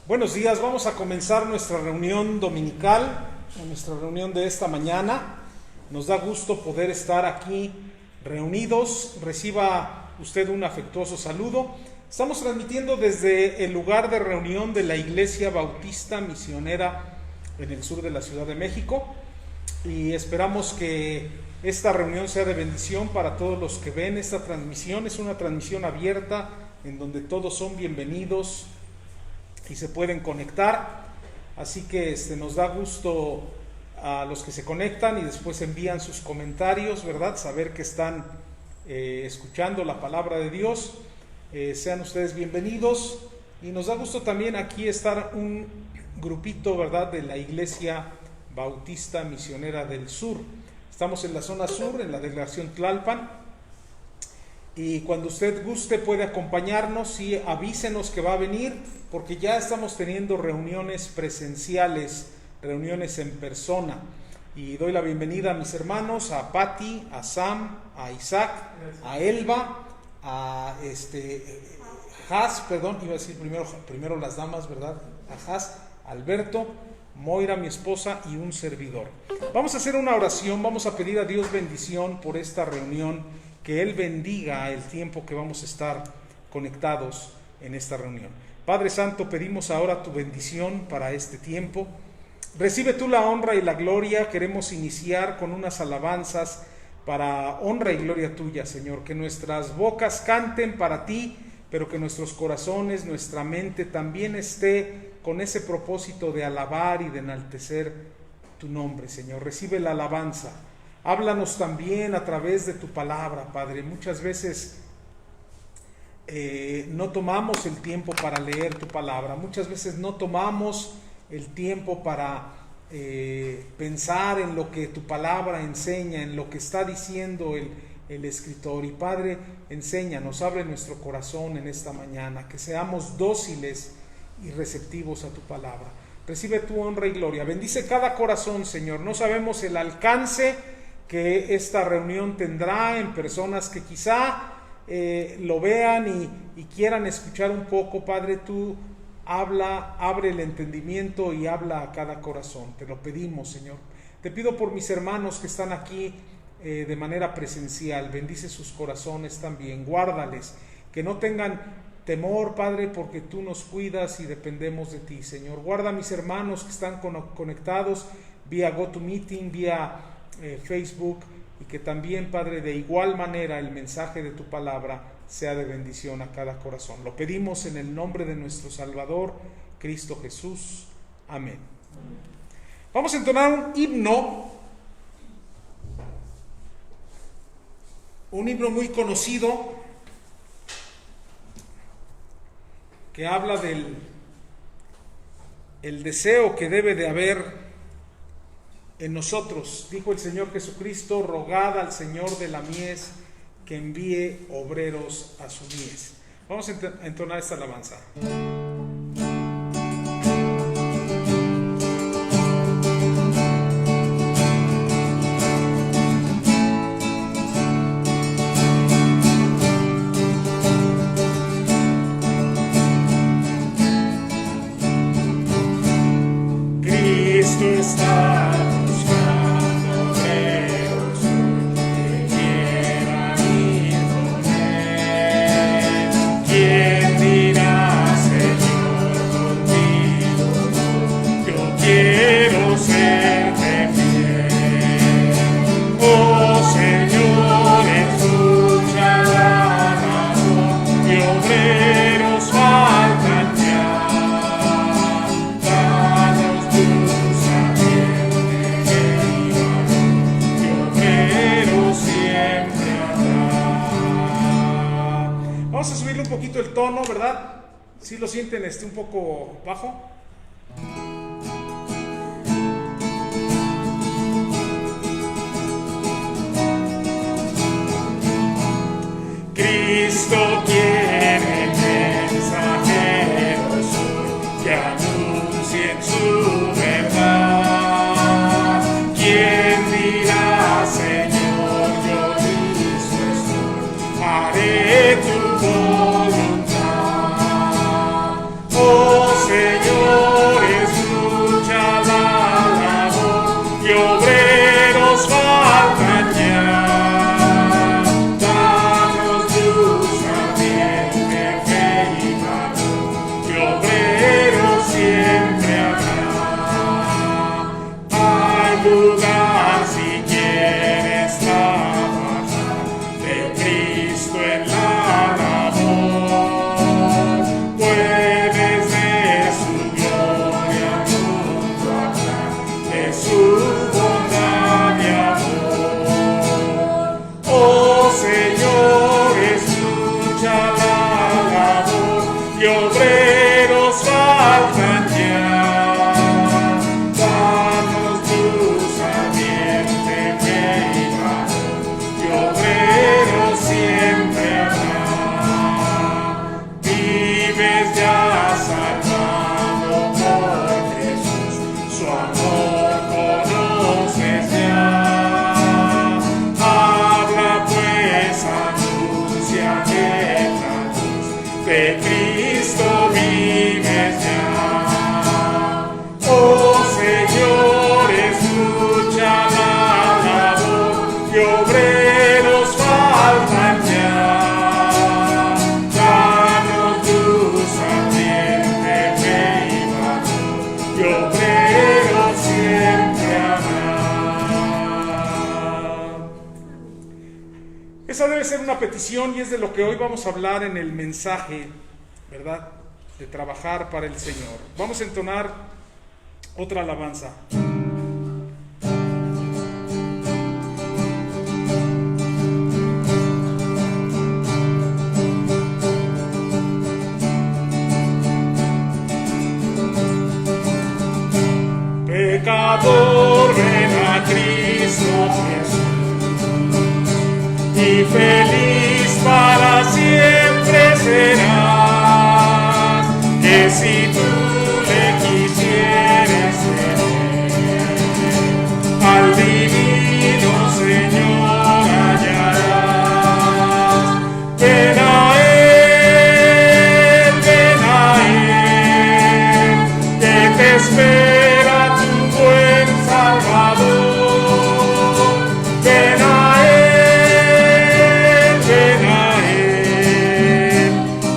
Buenos días, vamos a comenzar nuestra reunión dominical, nuestra reunión de esta mañana. Nos da gusto poder estar aquí reunidos. Reciba usted un afectuoso saludo. Estamos transmitiendo desde el lugar de reunión de la Iglesia Bautista Misionera en el sur de la Ciudad de México y esperamos que esta reunión sea de bendición para todos los que ven esta transmisión. Es una transmisión abierta en donde todos son bienvenidos y se pueden conectar, así que nos da gusto a los que se conectan y después envían sus comentarios, ¿verdad? Saber que están escuchando la palabra de Dios. Sean ustedes bienvenidos y nos da gusto también aquí estar un grupito, ¿verdad?, de la Iglesia Bautista Misionera del Sur. Estamos en la zona sur, en la delegación Tlalpan. Y cuando usted guste puede acompañarnos y avísenos que va a venir, porque ya estamos teniendo reuniones presenciales, reuniones en persona. Y doy la bienvenida a mis hermanos, a Patti, a Sam, a Isaac, a Elba, a Has, iba a decir primero las damas, ¿verdad? A Has, Alberto, Moira, mi esposa, y un servidor. Vamos a hacer una oración, vamos a pedir a Dios bendición por esta reunión, que Él bendiga el tiempo que vamos a estar conectados en esta reunión. Padre Santo, pedimos ahora tu bendición para este tiempo. Recibe tú la honra y la gloria. Queremos iniciar con unas alabanzas para honra y gloria tuya, Señor. Que nuestras bocas canten para ti, pero que nuestros corazones, nuestra mente también esté con ese propósito de alabar y de enaltecer tu nombre, Señor. Recibe la alabanza. Háblanos también a través de tu palabra, Padre. Muchas veces no tomamos el tiempo para leer tu palabra. Muchas veces no tomamos el tiempo para pensar en lo que tu palabra enseña, en lo que está diciendo el escritor. Y Padre, enséñanos, abre nuestro corazón en esta mañana, que seamos dóciles y receptivos a tu palabra. Recibe tu honra y gloria. Bendice cada corazón, Señor. No sabemos el alcance que esta reunión tendrá en personas que quizá lo vean y quieran escuchar un poco. Padre, tú habla, abre el entendimiento y habla a cada corazón. Te lo pedimos, Señor. Te pido por mis hermanos que están aquí de manera presencial. Bendice sus corazones también, guárdales, que no tengan temor, Padre, porque tú nos cuidas y dependemos de ti, Señor. Guarda a mis hermanos que están conectados vía GoToMeeting, vía Facebook, y que también, Padre, de igual manera el mensaje de tu palabra sea de bendición a cada corazón. Lo pedimos en el nombre de nuestro Salvador, Cristo Jesús. Amén. Vamos a entonar un himno muy conocido que habla del deseo que debe de haber en nosotros. Dijo el Señor Jesucristo: rogad al Señor de la mies que envíe obreros a su mies. Vamos a entonar esta alabanza. Cristo está el tono, ¿verdad? ¿Sí lo sienten un poco bajo? Cristo quiere mensajeros que anuncien su verdad. ¿Quién dirá, Señor, yo listo estoy, haré tu voluntad? Oh Señor, faltan ya. Danos luz ardiente, fe y valor, y obrero siempre habrá. Vives ya salvado por Jesús, su amor conoces ya. Habla pues, anuncia que la luz de Cristo vives ya. Oh Señor, escucha la labor, y obreros faltan ya. Danos luz ardiente, fe y valor, y obreros siempre habrá. Esa debe ser una petición y es de lo que hoy vamos a hablar en el mensaje, ¿verdad? De trabajar para el Señor. Vamos a entonar otra alabanza. Pecador, ven a Cristo Jesús, y feliz para siempre serás, que si tú le quisieres tener, al divino Señor hallarás. Ven a Él, que te espera tu buen Salvador. Ven a Él,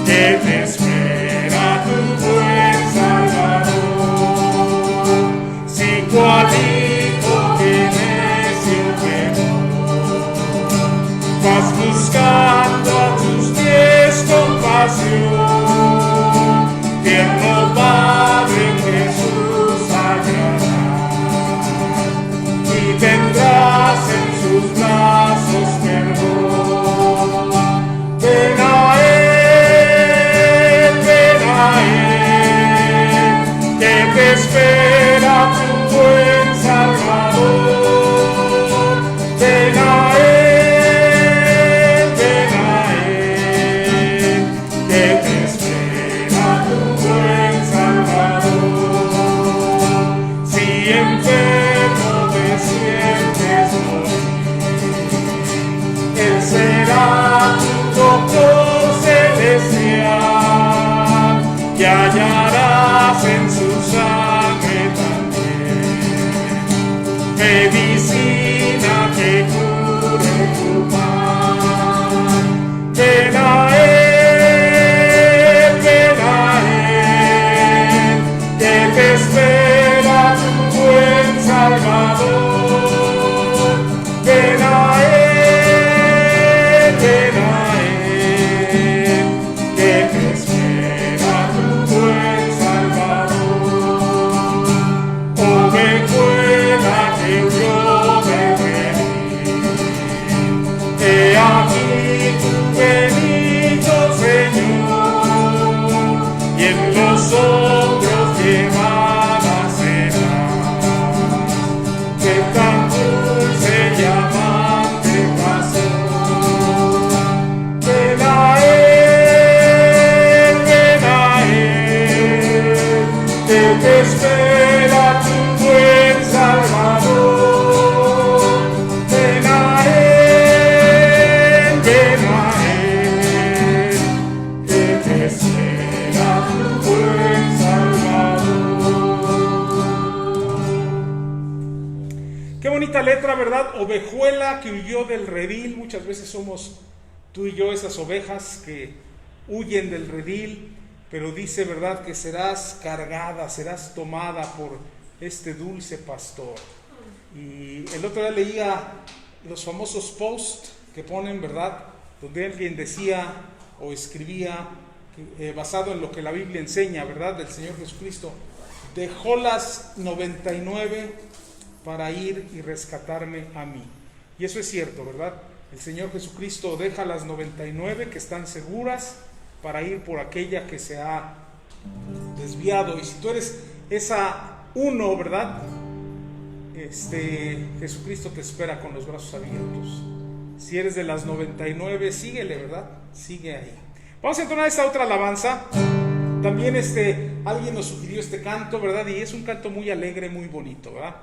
que te espera tu buen Salvador. Si cual hijo que necio pecó, vas buscando a tus pies compasión, tierno Padre en Jesús hallarás, y tendrás en sus brazos perdón. Ven a Él, que te espera tu buen Salvador. Ven a Él, que te espera tu buen Salvador. Si enfermo te sientes morir, Él será tu doctor celestial, y hallarás en su sangre también medicina que cure tu mal. Ven a Él, que te espera tu buen Salvador. Ven a Él, que te espera tu buen Salvador. Ovejuela que huyó del redil, he aquí tu bendito Señor, y en los hombros llevada serás, que tan dulce y amante pasión. Ven a Él, que te espera tu buen Salvador. Ven a Él, que te espera tu buen Salvador. Qué bonita letra, ¿verdad? Ovejuela que huyó del redil. Muchas veces somos tú y yo esas ovejas que huyen del redil, pero dice, ¿verdad?, que serás cargada, serás tomada por este dulce pastor. Y el otro día leía los famosos posts que ponen, ¿verdad?, donde alguien decía o escribía, basado en lo que la Biblia enseña, ¿verdad?, del Señor Jesucristo, dejó las 99 para ir y rescatarme a mí. Y eso es cierto, ¿verdad? El Señor Jesucristo deja las 99 que están seguras para ir por aquella que se ha desviado. Y si tú eres esa uno, ¿verdad? Jesucristo te espera con los brazos abiertos. Si eres de las 99, síguele, ¿verdad? Sigue ahí. Vamos a entonar esta otra alabanza. También alguien nos sugirió este canto, ¿verdad? Y es un canto muy alegre, muy bonito, ¿verdad?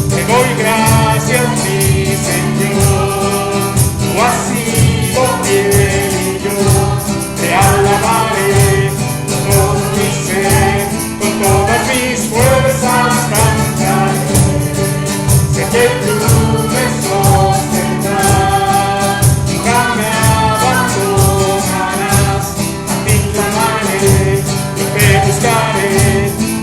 Te doy gracias, mi Señor, tú has sido fiel y yo te alabaré con todo mi ser, con todas mis fuerzas cantaré. Sé que tú me sostendrás, nunca me abandonarás. A ti clamaré, yo te buscaré,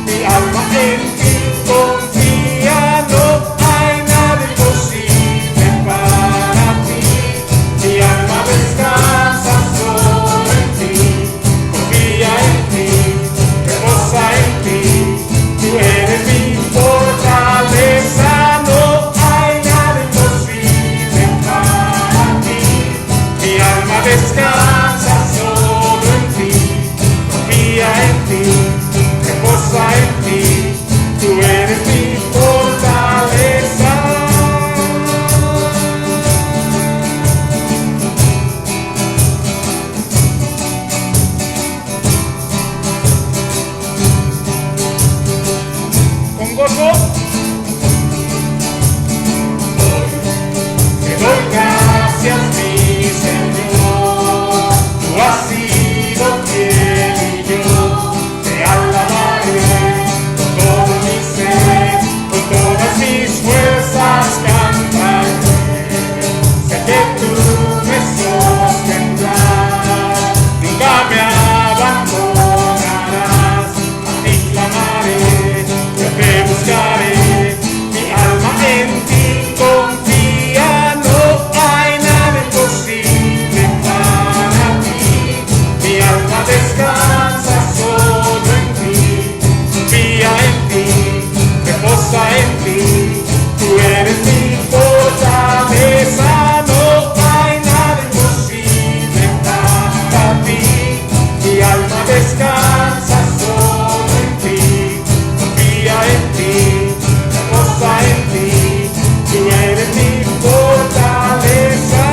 mi alma en ti confía, no hay nada imposible para ti. Mi alma descansa solo en ti, confía en ti, reposa en ti, tú eres mi fortaleza, no hay nada imposible para ti. Mi alma descansa solo en ti, confía en ti, reposa en ti, tú eres mi fortaleza. Con gozo te doy gracias, mi Señor, tú has sido fiel y yo te alabaré con todo mi ser, con todas mis fuerzas cantaré. Sé que tú me sostendrás, nunca me abandonarás. A ti clamaré, yo te buscaré, mi alma en ti confía, no hay nada imposible para ti. Mi alma descansa solo en ti, confía en ti, reposa en ti, tú eres mi fortaleza, no hay nada imposible para ti. Mi alma descansa solo en ti, confía en ti, reposa en ti, tú eres mi fortaleza.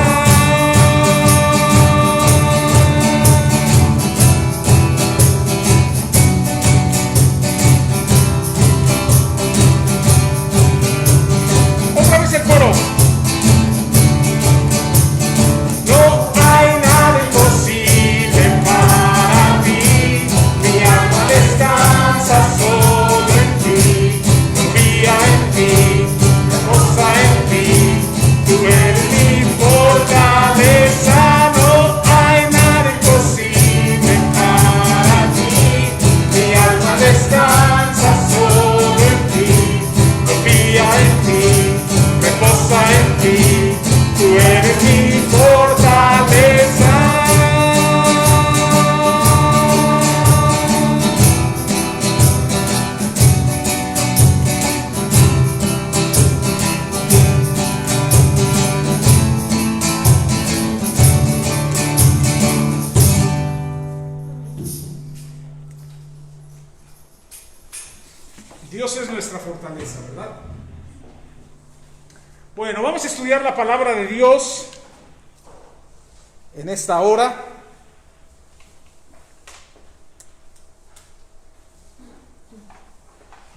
Otra vez el coro. No hay nada imposible para ti, mi alma descansa solo en ti, confía en ti, reposa en ti, tú eres mi fortaleza, no hay nada imposible para ti, mi alma descansa solo en ti, confía en ti, reposa en ti, tú eres mi fortaleza. Dios es nuestra fortaleza, ¿verdad? Bueno, vamos a estudiar la palabra de Dios en esta hora.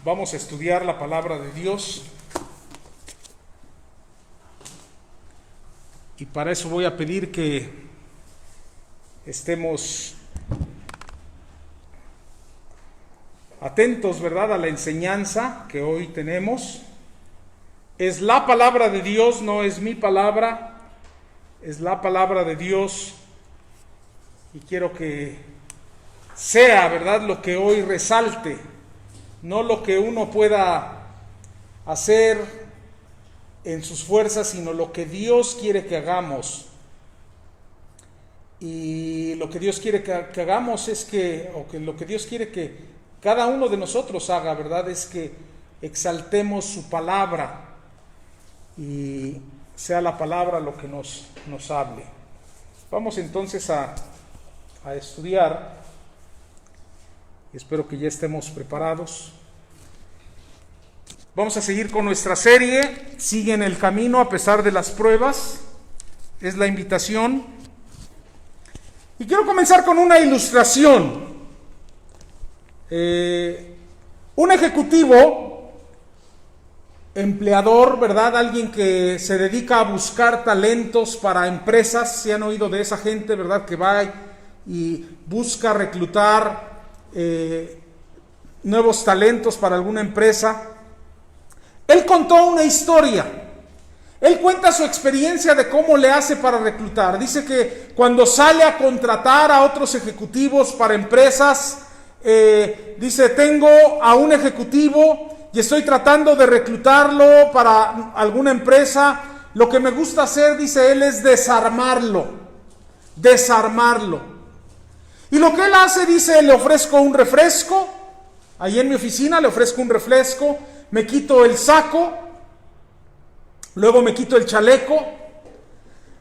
Vamos a estudiar la palabra de Dios. Y para eso voy a pedir que estemos atentos, ¿verdad?, a la enseñanza que hoy tenemos. Es la palabra de Dios, no es mi palabra, es la palabra de Dios. Y quiero que sea, ¿verdad?, lo que hoy resalte, no lo que uno pueda hacer en sus fuerzas, sino lo que Dios quiere que hagamos. Y lo que Dios quiere que hagamos es lo que Dios quiere que cada uno de nosotros haga, ¿verdad? Es que exaltemos su palabra y sea la palabra lo que nos hable. Vamos entonces a estudiar. Espero que ya estemos preparados. Vamos a seguir con nuestra serie, Sigue en el camino a pesar de las pruebas. Es la invitación. Y quiero comenzar con una ilustración. Un ejecutivo, empleador, ¿verdad? Alguien que se dedica a buscar talentos para empresas. ¿Se han oído de esa gente, verdad? Que va y busca reclutar nuevos talentos para alguna empresa. Él contó una historia. Él cuenta su experiencia de cómo le hace para reclutar. Dice que cuando sale a contratar a otros ejecutivos para empresas, dice, tengo a un ejecutivo y estoy tratando de reclutarlo para alguna empresa. Lo que me gusta hacer, dice él, es desarmarlo. Y lo que él hace, dice, le ofrezco un refresco. Ahí en mi oficina le ofrezco un refresco. Me quito el saco, luego me quito el chaleco,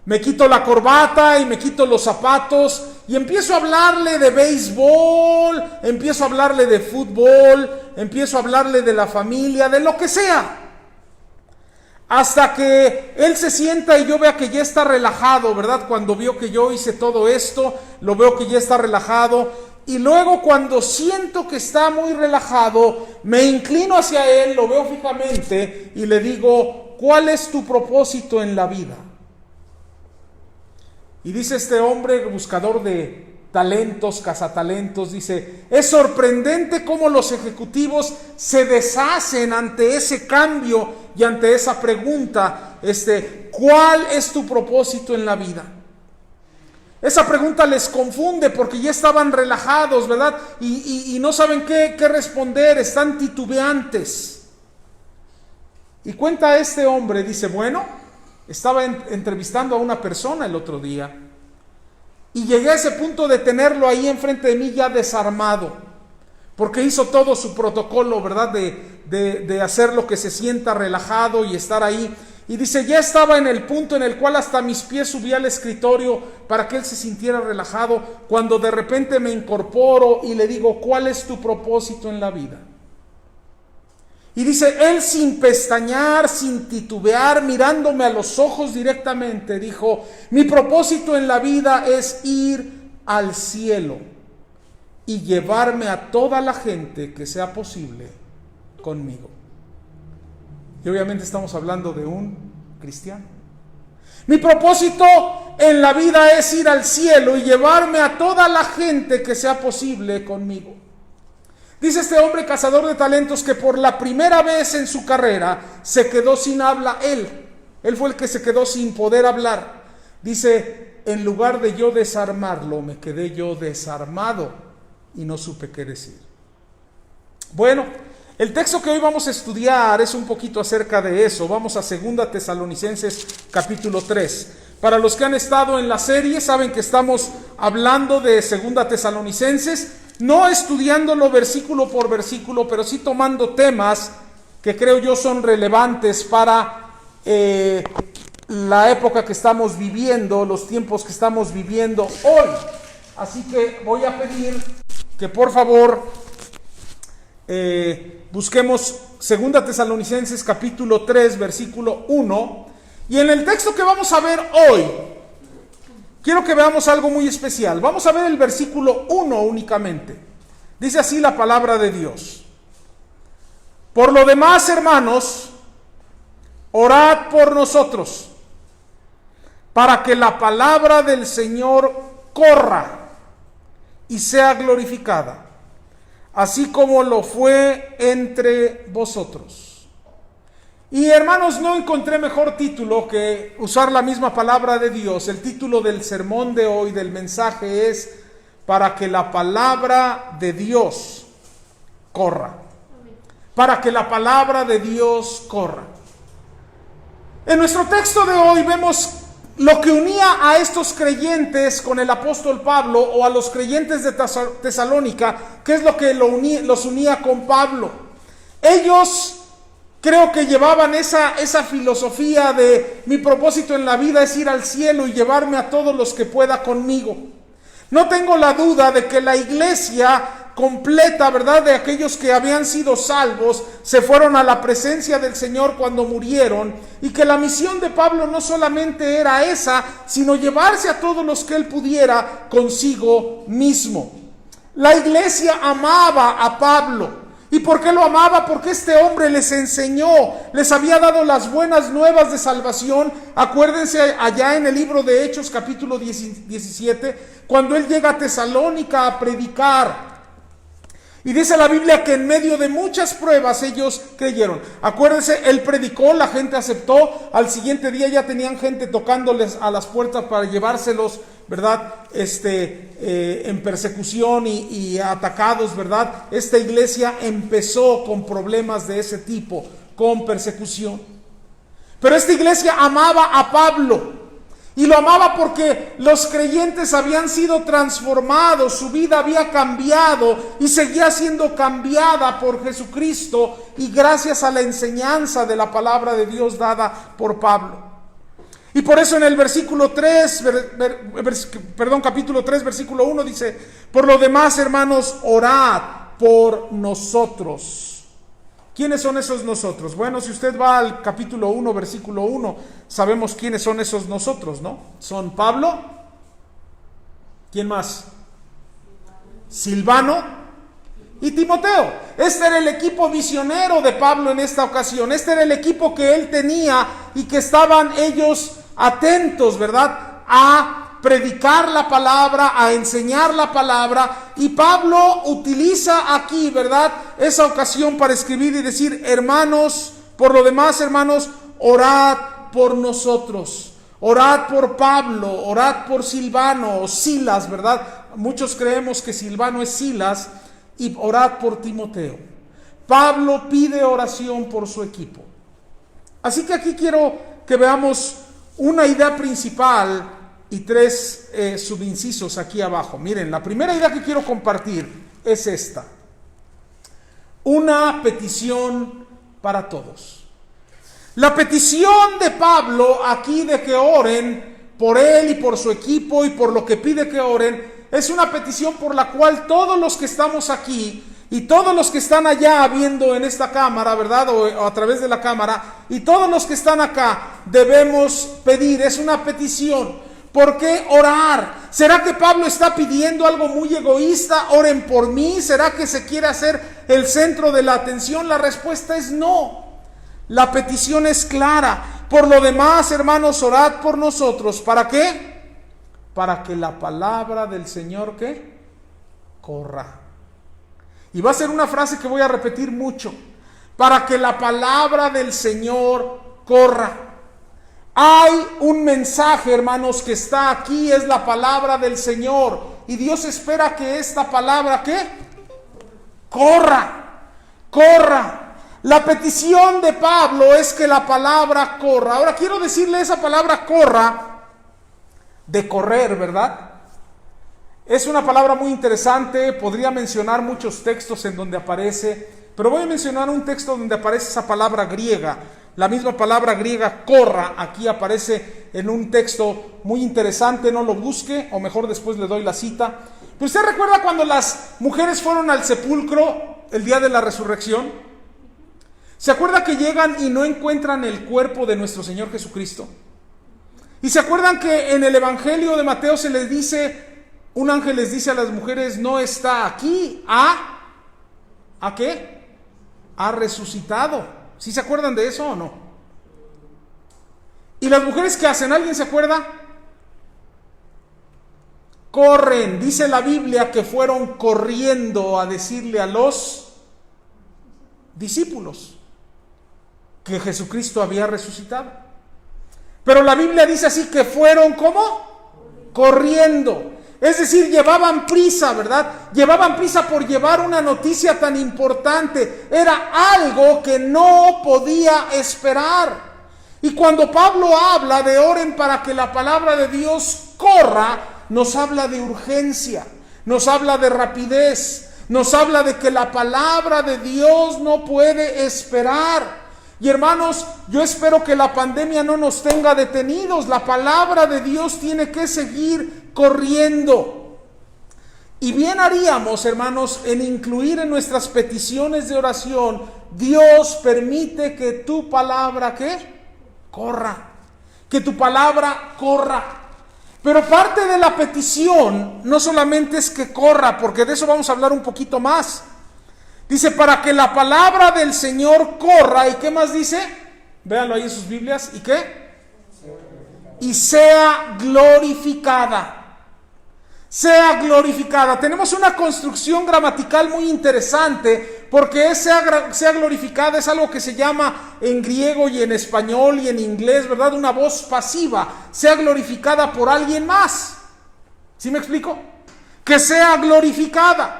me quito la corbata y me quito los zapatos y empiezo a hablarle de béisbol, empiezo a hablarle de fútbol, empiezo a hablarle de la familia, de lo que sea. Hasta que él se sienta y yo vea que ya está relajado, ¿verdad? Cuando vio que yo hice todo esto, lo veo que ya está relajado. Y luego cuando siento que está muy relajado, me inclino hacia él, lo veo fijamente y le digo, ¿cuál es tu propósito en la vida? Y dice este hombre, buscador de talentos, cazatalentos, dice, es sorprendente cómo los ejecutivos se deshacen ante ese cambio y ante esa pregunta, ¿cuál es tu propósito en la vida? Esa pregunta les confunde porque ya estaban relajados, ¿verdad? Y no saben qué responder, están titubeantes. Y cuenta este hombre, dice, bueno, estaba entrevistando a una persona el otro día y llegué a ese punto de tenerlo ahí enfrente de mí ya desarmado, porque hizo todo su protocolo, ¿verdad? De hacer lo que se sienta relajado y estar ahí. Y dice, ya estaba en el punto en el cual hasta mis pies subí al escritorio para que él se sintiera relajado, cuando de repente me incorporo y le digo, ¿cuál es tu propósito en la vida? Y dice, él sin pestañear, sin titubear, mirándome a los ojos directamente, dijo, mi propósito en la vida es ir al cielo y llevarme a toda la gente que sea posible conmigo. Y obviamente estamos hablando de un cristiano. Mi propósito en la vida es ir al cielo y llevarme a toda la gente que sea posible conmigo. Dice este hombre cazador de talentos que por la primera vez en su carrera se quedó sin habla él. Él fue el que se quedó sin poder hablar. Dice, en lugar de yo desarmarlo, me quedé yo desarmado y no supe qué decir. Bueno, el texto que hoy vamos a estudiar es un poquito acerca de eso. Vamos a 2 Tesalonicenses capítulo 3. Para los que han estado en la serie, saben que estamos hablando de 2 Tesalonicenses, no estudiándolo versículo por versículo, pero sí tomando temas que creo yo son relevantes para la época que estamos viviendo, los tiempos que estamos viviendo hoy. Así que voy a pedir que por favor busquemos 2 Tesalonicenses capítulo 3 versículo 1, y en el texto que vamos a ver hoy quiero que veamos algo muy especial. Vamos a ver el versículo 1 únicamente. Dice así la palabra de Dios: por lo demás, hermanos, orad por nosotros para que la palabra del Señor corra y sea glorificada, así como lo fue entre vosotros. Y hermanos, no encontré mejor título que usar la misma palabra de Dios. El título del sermón de hoy, del mensaje, es para que la palabra de Dios corra. Para que la palabra de Dios corra. En nuestro texto de hoy vemos lo que unía a estos creyentes con el apóstol Pablo, o a los creyentes de Tesalónica, ¿qué es lo que los unía con Pablo? Ellos creo que llevaban esa filosofía de: mi propósito en la vida es ir al cielo y llevarme a todos los que pueda conmigo. No tengo la duda de que la iglesia completa, ¿verdad?, de aquellos que habían sido salvos, se fueron a la presencia del Señor cuando murieron, y que la misión de Pablo no solamente era esa, sino llevarse a todos los que él pudiera consigo mismo. La iglesia amaba a Pablo. ¿Y por qué lo amaba? Porque este hombre les enseñó, les había dado las buenas nuevas de salvación. Acuérdense allá en el libro de Hechos capítulo 17, cuando él llega a Tesalónica a predicar. Y dice la Biblia que en medio de muchas pruebas ellos creyeron. Acuérdense, él predicó, la gente aceptó. Al siguiente día ya tenían gente tocándoles a las puertas para llevárselos, ¿verdad? En persecución y atacados, ¿verdad? Esta iglesia empezó con problemas de ese tipo, con persecución. Pero esta iglesia amaba a Pablo. Y lo amaba porque los creyentes habían sido transformados, su vida había cambiado y seguía siendo cambiada por Jesucristo, y gracias a la enseñanza de la palabra de Dios dada por Pablo. Y por eso en el versículo 3, capítulo 3, versículo 1 dice: por lo demás, hermanos, orad por nosotros. ¿Quiénes son esos nosotros? Bueno, si usted va al capítulo 1, versículo 1, sabemos quiénes son esos nosotros, ¿no? Son Pablo. ¿Quién más? Silvano y Timoteo. Este era el equipo misionero de Pablo en esta ocasión. Este era el equipo que él tenía y que estaban ellos atentos, ¿verdad?, a predicar la palabra, a enseñar la palabra. Y Pablo utiliza aquí, ¿verdad?, esa ocasión para escribir y decir: hermanos, por lo demás, hermanos, orad por nosotros. Orad por Pablo, orad por Silvano o Silas, ¿verdad? Muchos creemos que Silvano es Silas. Y orad por Timoteo. Pablo pide oración por su equipo. Así que aquí quiero que veamos una idea principal y tres subincisos aquí abajo. Miren, la primera idea que quiero compartir es esta: una petición para todos. La petición de Pablo aquí de que oren por él y por su equipo y por lo que pide que oren, es una petición por la cual todos los que estamos aquí y todos los que están allá viendo en esta cámara, ¿verdad?, o a través de la cámara, y todos los que están acá debemos pedir. Es una petición. ¿Por qué orar? ¿Será que Pablo está pidiendo algo muy egoísta? Oren por mí. ¿Será que se quiere hacer el centro de la atención? La respuesta es no. La petición es clara. Por lo demás, hermanos, orad por nosotros. ¿Para qué? Para que la palabra del Señor, ¿qué?, corra. Y va a ser una frase que voy a repetir mucho: para que la palabra del Señor corra. Hay un mensaje, hermanos, que está aquí, es la palabra del Señor, y Dios espera que esta palabra, ¿qué?, corra. La petición de Pablo es que la palabra corra. Ahora quiero decirle esa palabra corra, de correr, ¿verdad? Es una palabra muy interesante. Podría mencionar muchos textos en donde aparece, pero voy a mencionar un texto donde aparece esa palabra griega. La misma palabra griega corra aquí aparece en un texto muy interesante. No lo busque, o mejor después le doy la cita. Pero ¿usted recuerda cuando las mujeres fueron al sepulcro el día de la resurrección? ¿Se acuerda que llegan y no encuentran el cuerpo de nuestro Señor Jesucristo? Y se acuerdan que en el Evangelio de Mateo se les dice, un ángel les dice a las mujeres: no está aquí, ¿a qué? Ha resucitado. ¿Sí se acuerdan de eso o no? ¿Y las mujeres qué hacen? ¿Alguien se acuerda? Corren. Dice la Biblia que fueron corriendo a decirle a los discípulos que Jesucristo había resucitado. Pero la Biblia dice así, que fueron, ¿cómo? Corriendo. Es decir, llevaban prisa, ¿verdad? Llevaban prisa por llevar una noticia tan importante. Era algo que no podía esperar. Y cuando Pablo habla de oren para que la palabra de Dios corra, nos habla de urgencia, nos habla de rapidez, nos habla de que la palabra de Dios no puede esperar. Y hermanos, yo espero que la pandemia no nos tenga detenidos. La palabra de Dios tiene que seguir corriendo. Y bien haríamos, hermanos, en incluir en nuestras peticiones de oración: Dios, permite que tu palabra, ¿qué? Corra. Que tu palabra corra. Pero parte de la petición no solamente es que corra, porque de eso vamos a hablar un poquito más. Dice, para que la palabra del Señor corra. ¿Y qué más dice? Véanlo ahí en sus Biblias. ¿Y qué? Y sea glorificada. Sea glorificada. Tenemos una construcción gramatical muy interesante, porque sea glorificada es algo que se llama en griego y en español y en inglés, ¿verdad? Una voz pasiva. Sea glorificada por alguien más. ¿Sí me explico? Que sea glorificada.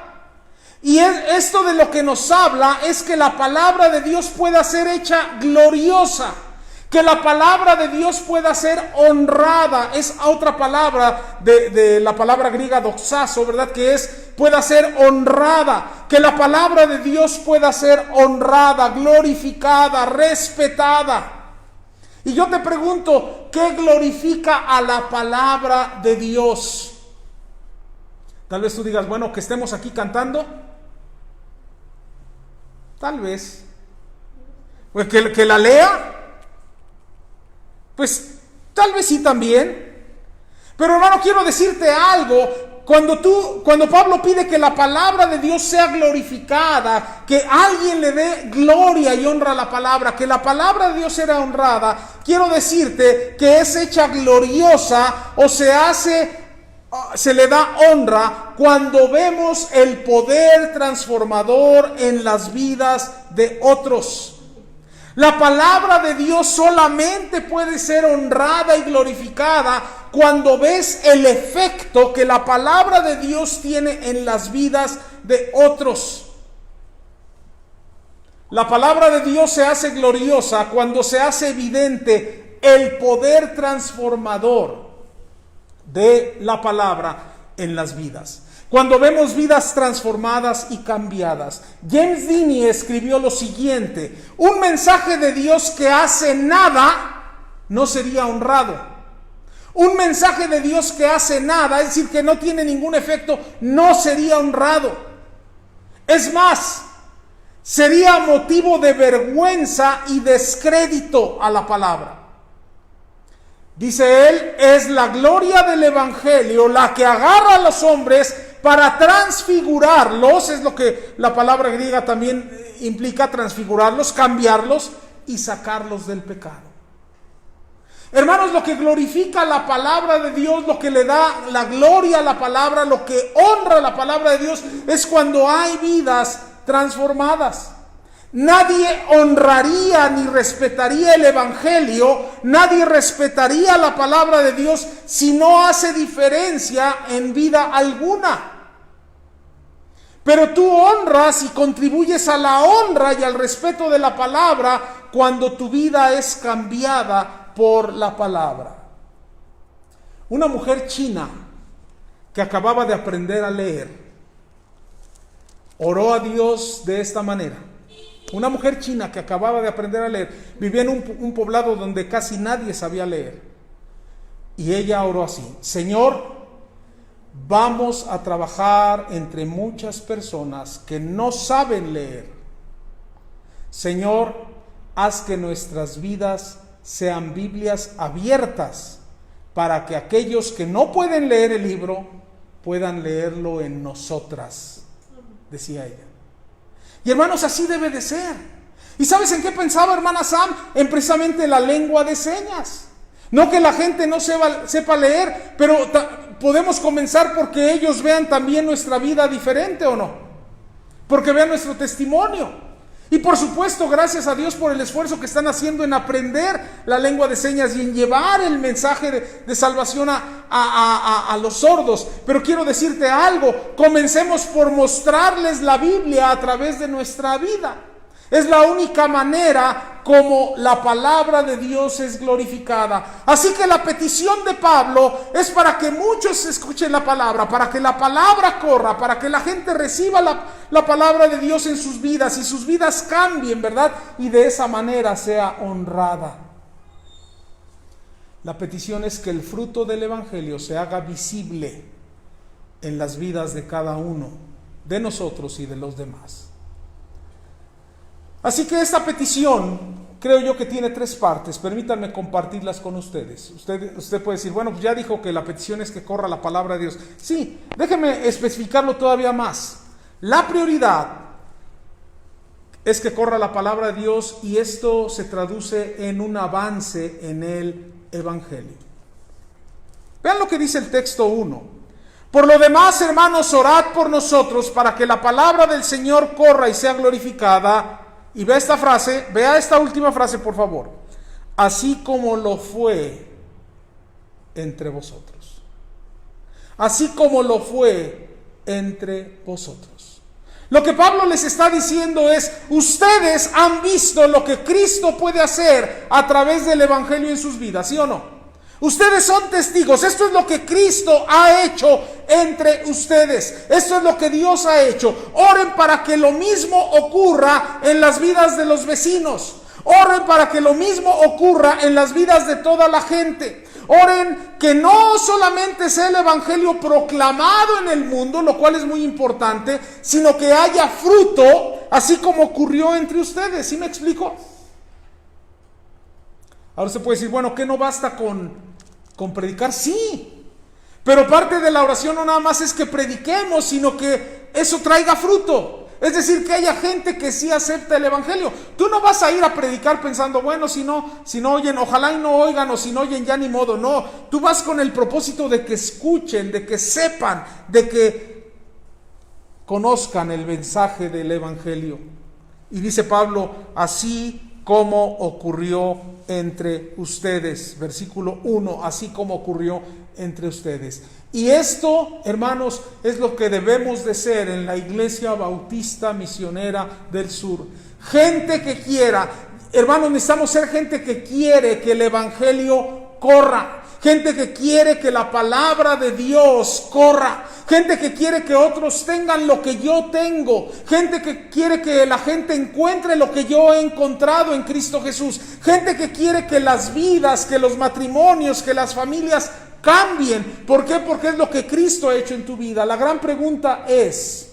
Y esto de lo que nos habla es que la palabra de Dios pueda ser hecha gloriosa, que la palabra de Dios pueda ser honrada. Es otra palabra de la palabra griega doxazo, ¿verdad? Que pueda ser honrada, que la palabra de Dios pueda ser honrada, glorificada, respetada. Y yo te pregunto, ¿qué glorifica a la palabra de Dios? Tal vez tú digas, bueno, que estemos aquí cantando. Tal vez. Pues que la lea. Pues tal vez sí también. Pero hermano, quiero decirte algo. Cuando Pablo pide que la palabra de Dios sea glorificada, que alguien le dé gloria y honra a la palabra, que la palabra de Dios sea honrada, quiero decirte que es hecha gloriosa o se le da honra cuando vemos el poder transformador en las vidas de otros. La palabra de Dios solamente puede ser honrada y glorificada cuando ves el efecto que la palabra de Dios tiene en las vidas de otros. La palabra de Dios se hace gloriosa cuando se hace evidente el poder transformador de la palabra en las vidas. Cuando vemos vidas transformadas y cambiadas. James Deany escribió lo siguiente: un mensaje de Dios que hace nada no sería honrado. Un mensaje de Dios que hace nada, es decir, que no tiene ningún efecto, no sería honrado. Es más, sería motivo de vergüenza y descrédito a la palabra. Dice él, es la gloria del evangelio la que agarra a los hombres para transfigurarlos, es lo que la palabra griega también implica, transfigurarlos, cambiarlos y sacarlos del pecado. Hermanos, lo que glorifica la palabra de Dios, lo que le da la gloria a la palabra, lo que honra la palabra de Dios, es cuando hay vidas transformadas. Nadie honraría ni respetaría el evangelio, nadie respetaría la palabra de Dios si no hace diferencia en vida alguna. Pero tú honras y contribuyes a la honra y al respeto de la palabra cuando tu vida es cambiada por la palabra. Una mujer china que acababa de aprender a leer oró a Dios de esta manera. Una mujer china que acababa de aprender a leer, vivía en un poblado donde casi nadie sabía leer. Y ella oró así: Señor, vamos a trabajar entre muchas personas que no saben leer. Señor, haz que nuestras vidas sean Biblias abiertas para que aquellos que no pueden leer el libro puedan leerlo en nosotras, decía ella. Y hermanos, así debe de ser. ¿Y sabes en qué pensaba hermana Sam? En precisamente la lengua de señas. No que la gente no sepa leer, pero podemos comenzar porque ellos vean también nuestra vida diferente, ¿o no? Porque vean nuestro testimonio. Y por supuesto, gracias a Dios por el esfuerzo que están haciendo en aprender la lengua de señas y en llevar el mensaje de salvación a los sordos. Pero quiero decirte algo: comencemos por mostrarles la Biblia a través de nuestra vida. Es la única manera como la palabra de Dios es glorificada. Así que la petición de Pablo es para que muchos escuchen la palabra, para que la palabra corra, para que la gente reciba la palabra de Dios en sus vidas y sus vidas cambien, ¿verdad? Y de esa manera sea honrada. La petición es que el fruto del Evangelio se haga visible en las vidas de cada uno, de nosotros y de los demás. Así que esta petición, creo yo que tiene 3 partes. Permítanme compartirlas con ustedes. Usted puede decir, bueno, pues ya dijo que la petición es que corra la palabra de Dios. Sí, déjeme especificarlo todavía más. La prioridad es que corra la palabra de Dios, y esto se traduce en un avance en el Evangelio. Vean lo que dice el texto 1. Por lo demás, hermanos, orad por nosotros para que la palabra del Señor corra y sea glorificada. Y vea esta frase, vea esta última frase, por favor. Así como lo fue entre vosotros. Así como lo fue entre vosotros. Lo que Pablo les está diciendo es, ustedes han visto lo que Cristo puede hacer a través del Evangelio en sus vidas, ¿sí o no? Ustedes son testigos. Esto es lo que Cristo ha hecho entre ustedes. Esto es lo que Dios ha hecho. Oren para que lo mismo ocurra en las vidas de los vecinos. Oren para que lo mismo ocurra en las vidas de toda la gente. Oren que no solamente sea el Evangelio proclamado en el mundo, lo cual es muy importante, sino que haya fruto, así como ocurrió entre ustedes. ¿Sí me explico? Ahora se puede decir, bueno, ¿qué no basta con predicar? Sí, pero parte de la oración no nada más es que prediquemos, sino que eso traiga fruto. Es decir, que haya gente que sí acepta el Evangelio. Tú no vas a ir a predicar pensando, bueno, si no oyen, ojalá y no oigan, o si no oyen ya ni modo. No, tú vas con el propósito de que escuchen, de que sepan, de que conozcan el mensaje del Evangelio. Y dice Pablo, así como ocurrió entre ustedes. Versículo 1, así como ocurrió entre ustedes. Y esto, hermanos, es lo que debemos de ser en la Iglesia Bautista Misionera del Sur. Gente que quiera, hermanos, necesitamos ser gente que quiere que el Evangelio corra. Gente que quiere que la palabra de Dios corra. Gente que quiere que otros tengan lo que yo tengo. Gente que quiere que la gente encuentre lo que yo he encontrado en Cristo Jesús. Gente que quiere que las vidas, que los matrimonios, que las familias cambien. ¿Por qué? Porque es lo que Cristo ha hecho en tu vida. La gran pregunta es,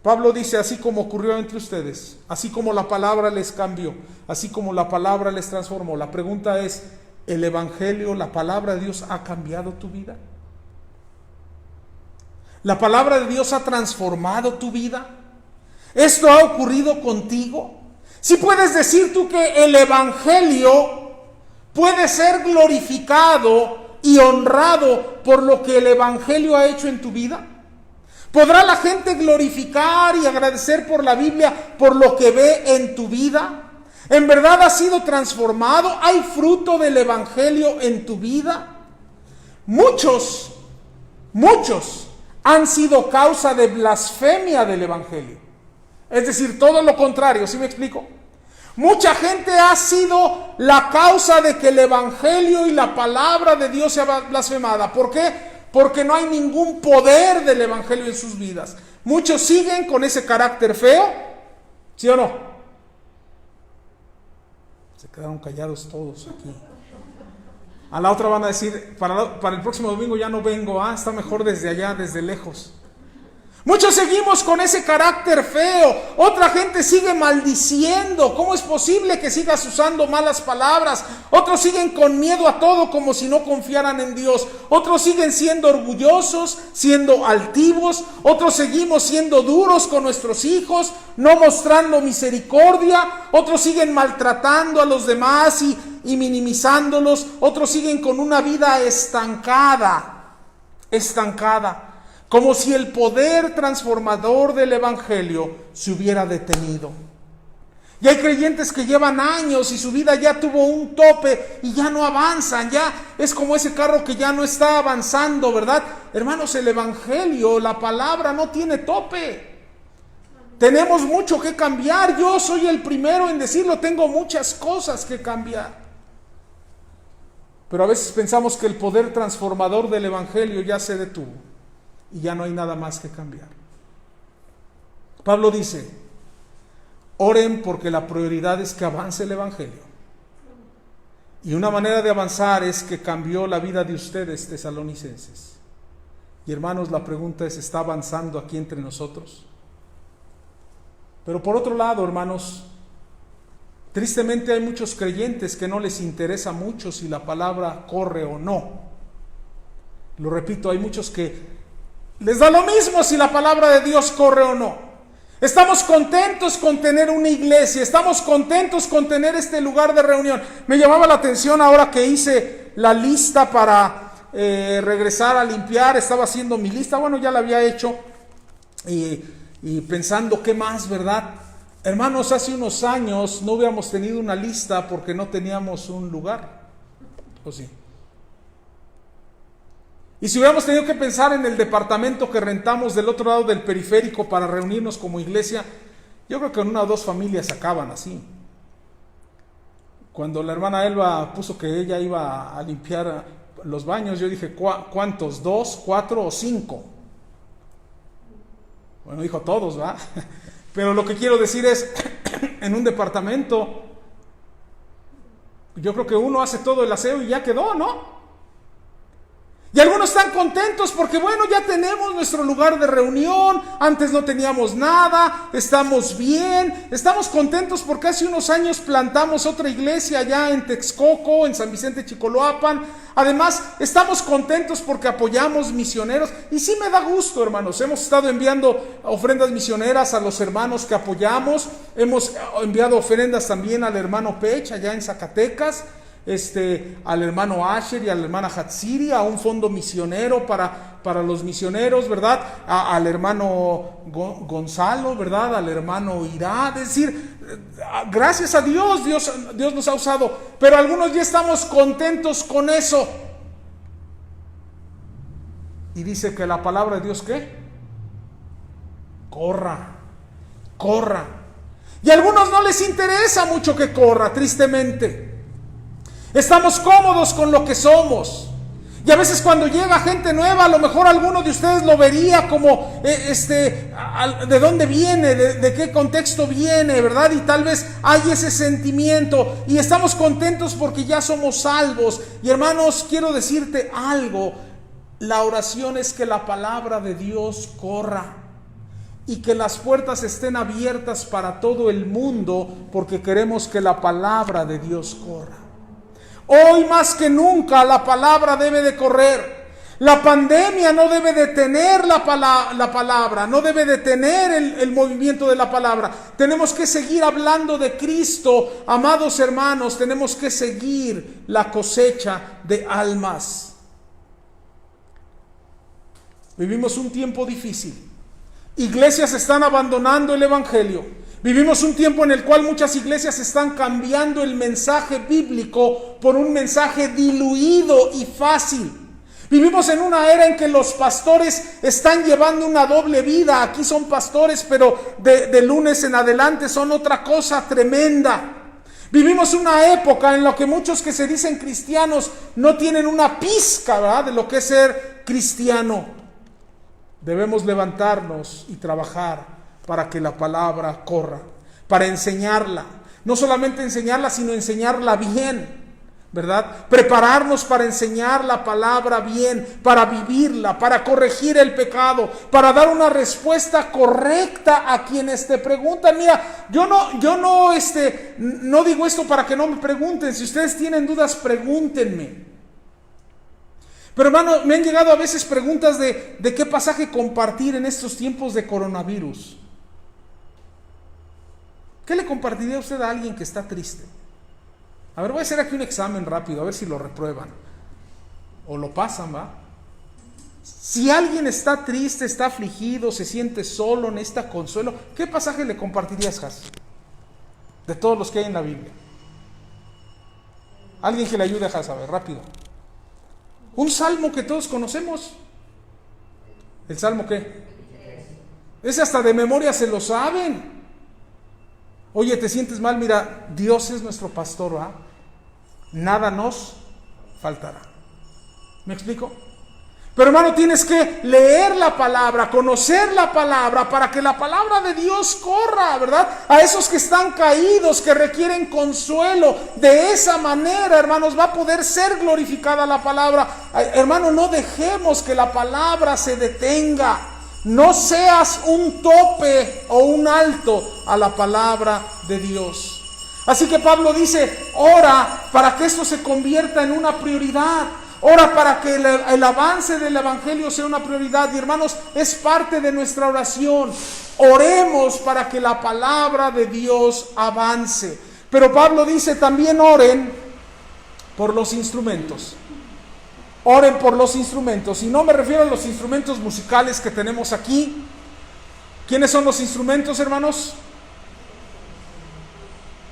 Pablo dice, así como ocurrió entre ustedes, así como la palabra les cambió, así como la palabra les transformó. La pregunta es, ¿el Evangelio, la palabra de Dios ha cambiado tu vida? ¿La palabra de Dios ha transformado tu vida? ¿Esto ha ocurrido contigo? ¿Sí puedes decir tú que el Evangelio puede ser glorificado y honrado por lo que el Evangelio ha hecho en tu vida? ¿Podrá la gente glorificar y agradecer por la Biblia, por lo que ve en tu vida? ¿En verdad has sido transformado? ¿Hay fruto del Evangelio en tu vida? Muchos han sido causa de blasfemia del Evangelio. Es decir, todo lo contrario, ¿sí me explico? Mucha gente ha sido la causa de que el Evangelio y la palabra de Dios sea blasfemada. ¿Por qué? Porque no hay ningún poder del Evangelio en sus vidas. Muchos siguen con ese carácter feo, ¿sí o no? Se quedaron callados todos aquí. A la otra van a decir, para el próximo domingo ya no vengo, está mejor desde allá, desde lejos. Muchos seguimos con ese carácter feo. Otra gente sigue maldiciendo. ¿Cómo es posible que sigas usando malas palabras? Otros siguen con miedo a todo, como si no confiaran en Dios. Otros siguen siendo orgullosos, siendo altivos. Otros seguimos siendo duros con nuestros hijos, no mostrando misericordia. Otros siguen maltratando a los demás y minimizándolos. Otros siguen con una vida estancada. Como si el poder transformador del Evangelio se hubiera detenido. Y hay creyentes que llevan años y su vida ya tuvo un tope y ya no avanzan, ya es como ese carro que ya no está avanzando, ¿verdad? Hermanos, el Evangelio, la palabra no tiene tope. Tenemos mucho que cambiar. Yo soy el primero en decirlo. Tengo muchas cosas que cambiar. Pero a veces pensamos que el poder transformador del Evangelio ya se detuvo y ya no hay nada más que cambiar. Pablo dice: oren porque la prioridad es que avance el Evangelio. Y una manera de avanzar es que cambió la vida de ustedes, tesalonicenses. Y hermanos, la pregunta es: ¿está avanzando aquí entre nosotros? Pero por otro lado, hermanos, tristemente hay muchos creyentes que no les interesa mucho si la palabra corre o no. Lo repito, hay muchos que les da lo mismo si la palabra de Dios corre o no. Estamos contentos con tener una iglesia, estamos contentos con tener este lugar de reunión. Me llamaba la atención ahora que hice la lista para regresar a limpiar, estaba haciendo mi lista, bueno, ya la había hecho y pensando qué más, ¿verdad? Hermanos, hace unos años no hubiéramos tenido una lista porque no teníamos un lugar, ¿o sí? Y si hubiéramos tenido que pensar en el departamento que rentamos del otro lado del periférico para reunirnos como iglesia, yo creo que en 1 o 2 familias acaban así. Cuando la hermana Elba puso que ella iba a limpiar los baños, yo dije: ¿cuántos? ¿2, 4 o 5? Bueno, dijo todos, ¿va? Pero lo que quiero decir es, en un departamento, yo creo que uno hace todo el aseo y ya quedó, ¿no? Y algunos están contentos porque, bueno, ya tenemos nuestro lugar de reunión, antes no teníamos nada, estamos bien, estamos contentos porque hace unos años plantamos otra iglesia allá en Texcoco, en San Vicente Chicoloapan. Además, estamos contentos porque apoyamos misioneros. Y sí me da gusto, hermanos, hemos estado enviando ofrendas misioneras a los hermanos que apoyamos, hemos enviado ofrendas también al hermano Pech allá en Zacatecas, al hermano Asher y a la hermana Hatsiri, a un fondo misionero para los misioneros, ¿verdad? Al hermano Gonzalo, ¿verdad? Al hermano Irá. Es decir, gracias a Dios, Dios nos ha usado, pero algunos ya estamos contentos con eso. Y dice que la palabra de Dios, ¿qué? Corra. Y a algunos no les interesa mucho que corra, tristemente. Estamos cómodos con lo que somos. Y a veces cuando llega gente nueva, a lo mejor alguno de ustedes lo vería como, ¿de dónde viene? ¿De qué contexto viene? ¿Verdad? Y tal vez hay ese sentimiento. Y estamos contentos porque ya somos salvos. Y hermanos, quiero decirte algo. La oración es que la palabra de Dios corra. Y que las puertas estén abiertas para todo el mundo, porque queremos que la palabra de Dios corra. Hoy más que nunca la palabra debe de correr. La pandemia no debe detener la palabra, no debe detener el movimiento de la palabra. Tenemos que seguir hablando de Cristo, amados hermanos, tenemos que seguir la cosecha de almas. Vivimos un tiempo difícil. Iglesias están abandonando el Evangelio. Vivimos un tiempo en el cual muchas iglesias están cambiando el mensaje bíblico por un mensaje diluido y fácil. Vivimos en una era en que los pastores están llevando una doble vida. Aquí son pastores, pero de lunes en adelante son otra cosa tremenda. Vivimos una época en la que muchos que se dicen cristianos no tienen una pizca, ¿verdad?, de lo que es ser cristiano. Debemos levantarnos y trabajar para que la palabra corra, para enseñarla, no solamente enseñarla, sino enseñarla bien, ¿verdad? Prepararnos para enseñar la palabra bien, para vivirla, para corregir el pecado, para dar una respuesta correcta a quienes te preguntan. Mira, yo no digo esto para que no me pregunten. Si ustedes tienen dudas, pregúntenme. Pero hermano, me han llegado a veces preguntas de qué pasaje compartir en estos tiempos de coronavirus. ¿Qué le compartiría usted a alguien que está triste? A ver, voy a hacer aquí un examen rápido, a ver si lo reprueban. O lo pasan, ¿va? Si alguien está triste, está afligido, se siente solo, necesita consuelo, ¿qué pasaje le compartirías, Has? De todos los que hay en la Biblia. Alguien que le ayude a Has, a ver, rápido. Un salmo que todos conocemos. ¿El salmo qué? Ese hasta de memoria se lo saben. Oye, ¿te sientes mal? Mira, Dios es nuestro pastor, ¿va? Nada nos faltará. ¿Me explico? Pero hermano, tienes que leer la palabra, conocer la palabra, para que la palabra de Dios corra, ¿verdad? A esos que están caídos, que requieren consuelo. De esa manera, hermanos, va a poder ser glorificada la palabra. Ay, hermano, no dejemos que la palabra se detenga. No seas un tope o un alto a la palabra de Dios. Así que Pablo dice, ora para que esto se convierta en una prioridad. Ora para que el avance del evangelio sea una prioridad. Y hermanos, es parte de nuestra oración. Oremos para que la palabra de Dios avance. Pero Pablo dice también oren por los instrumentos. Oren por los instrumentos. Y no me refiero a los instrumentos musicales que tenemos aquí. ¿Quiénes son los instrumentos, hermanos?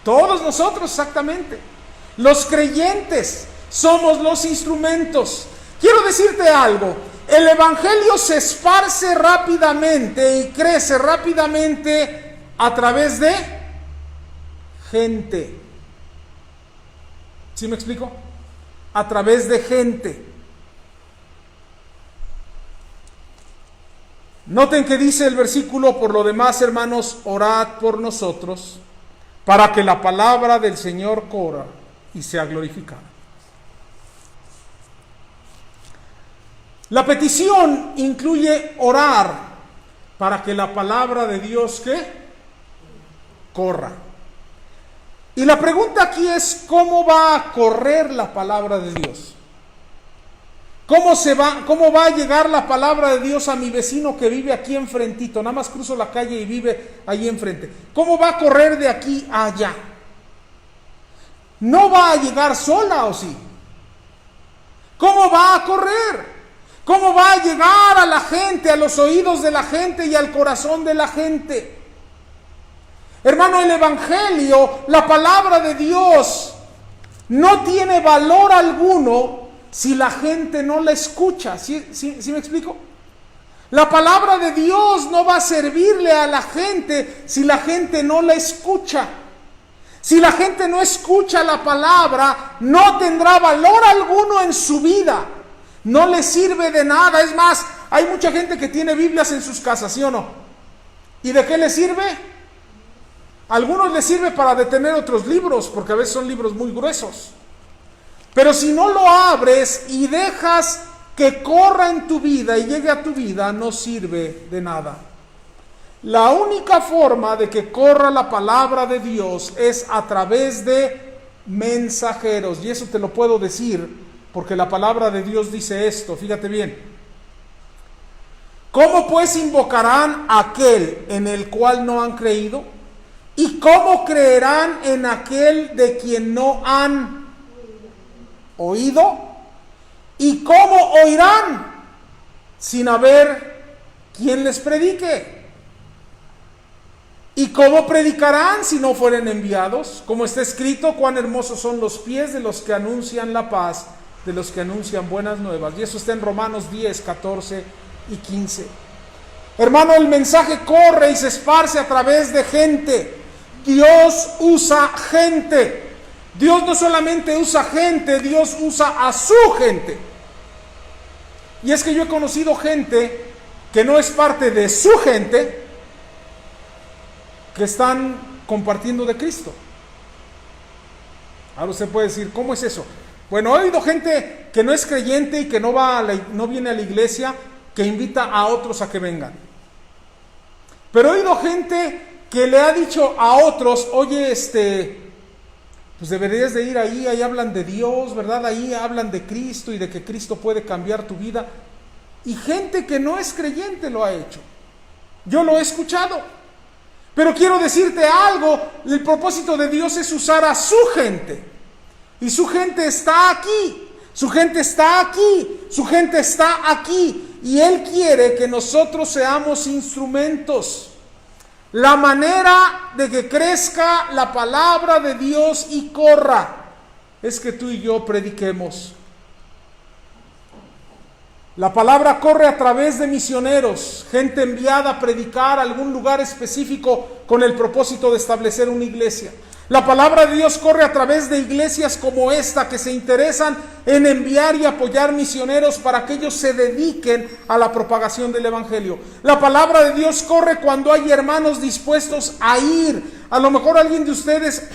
Todos nosotros, exactamente. Los creyentes somos los instrumentos. Quiero decirte algo. El evangelio se esparce rápidamente y crece rápidamente a través de gente. ¿Sí me explico? A través de gente. Noten que dice el versículo, por lo demás, hermanos, orad por nosotros, para que la palabra del Señor corra y sea glorificada. La petición incluye orar para que la palabra de Dios, ¿qué? Corra. Y la pregunta aquí es, ¿cómo va a correr la palabra de Dios? ¿Cómo va a llegar la palabra de Dios a mi vecino que vive aquí enfrentito? Nada más cruzo la calle y vive ahí enfrente. ¿Cómo va a correr de aquí a allá? ¿No va a llegar sola o sí? ¿Cómo va a correr? ¿Cómo va a llegar a la gente, a los oídos de la gente y al corazón de la gente? Hermano, el evangelio, la palabra de Dios, no tiene valor alguno si la gente no la escucha. ¿Sí me explico? La palabra de Dios no va a servirle a la gente si la gente no la escucha. Si la gente no escucha la palabra, no tendrá valor alguno en su vida. No le sirve de nada. Es más, hay mucha gente que tiene Biblias en sus casas, ¿sí o no? ¿Y de qué le sirve? A algunos les sirve para detener otros libros, porque a veces son libros muy gruesos. Pero si no lo abres y dejas que corra en tu vida y llegue a tu vida, no sirve de nada. La única forma de que corra la palabra de Dios es a través de mensajeros. Y eso te lo puedo decir porque la palabra de Dios dice esto. Fíjate bien. ¿Cómo pues invocarán a aquel en el cual no han creído? ¿Y cómo creerán en aquel de quien no han oído? ¿Y cómo oirán sin haber quien les predique? ¿Y cómo predicarán si no fueren enviados? Como está escrito, cuán hermosos son los pies de los que anuncian la paz, de los que anuncian buenas nuevas. Y eso está en Romanos 10, 14 y 15. Hermano, el mensaje corre y se esparce a través de gente. Dios usa gente. Dios no solamente usa gente, Dios usa a su gente. Y es que yo he conocido gente que no es parte de su gente, que están compartiendo de Cristo. Ahora usted puede decir, ¿cómo es eso? Bueno, he oído gente que no es creyente y que no viene a la iglesia, que invita a otros a que vengan. Pero he oído gente que le ha dicho a otros, oye, pues deberías de ir ahí hablan de Dios, ¿verdad? Ahí hablan de Cristo y de que Cristo puede cambiar tu vida. Y gente que no es creyente lo ha hecho. Yo lo he escuchado. Pero quiero decirte algo, el propósito de Dios es usar a su gente. Y su gente está aquí, su gente está aquí, su gente está aquí. Y Él quiere que nosotros seamos instrumentos. La manera de que crezca la palabra de Dios y corra es que tú y yo prediquemos. La palabra corre a través de misioneros, gente enviada a predicar a algún lugar específico con el propósito de establecer una iglesia. La palabra de Dios corre a través de iglesias como esta que se interesan en enviar y apoyar misioneros para que ellos se dediquen a la propagación del evangelio. La palabra de Dios corre cuando hay hermanos dispuestos a ir. A lo mejor alguien de ustedes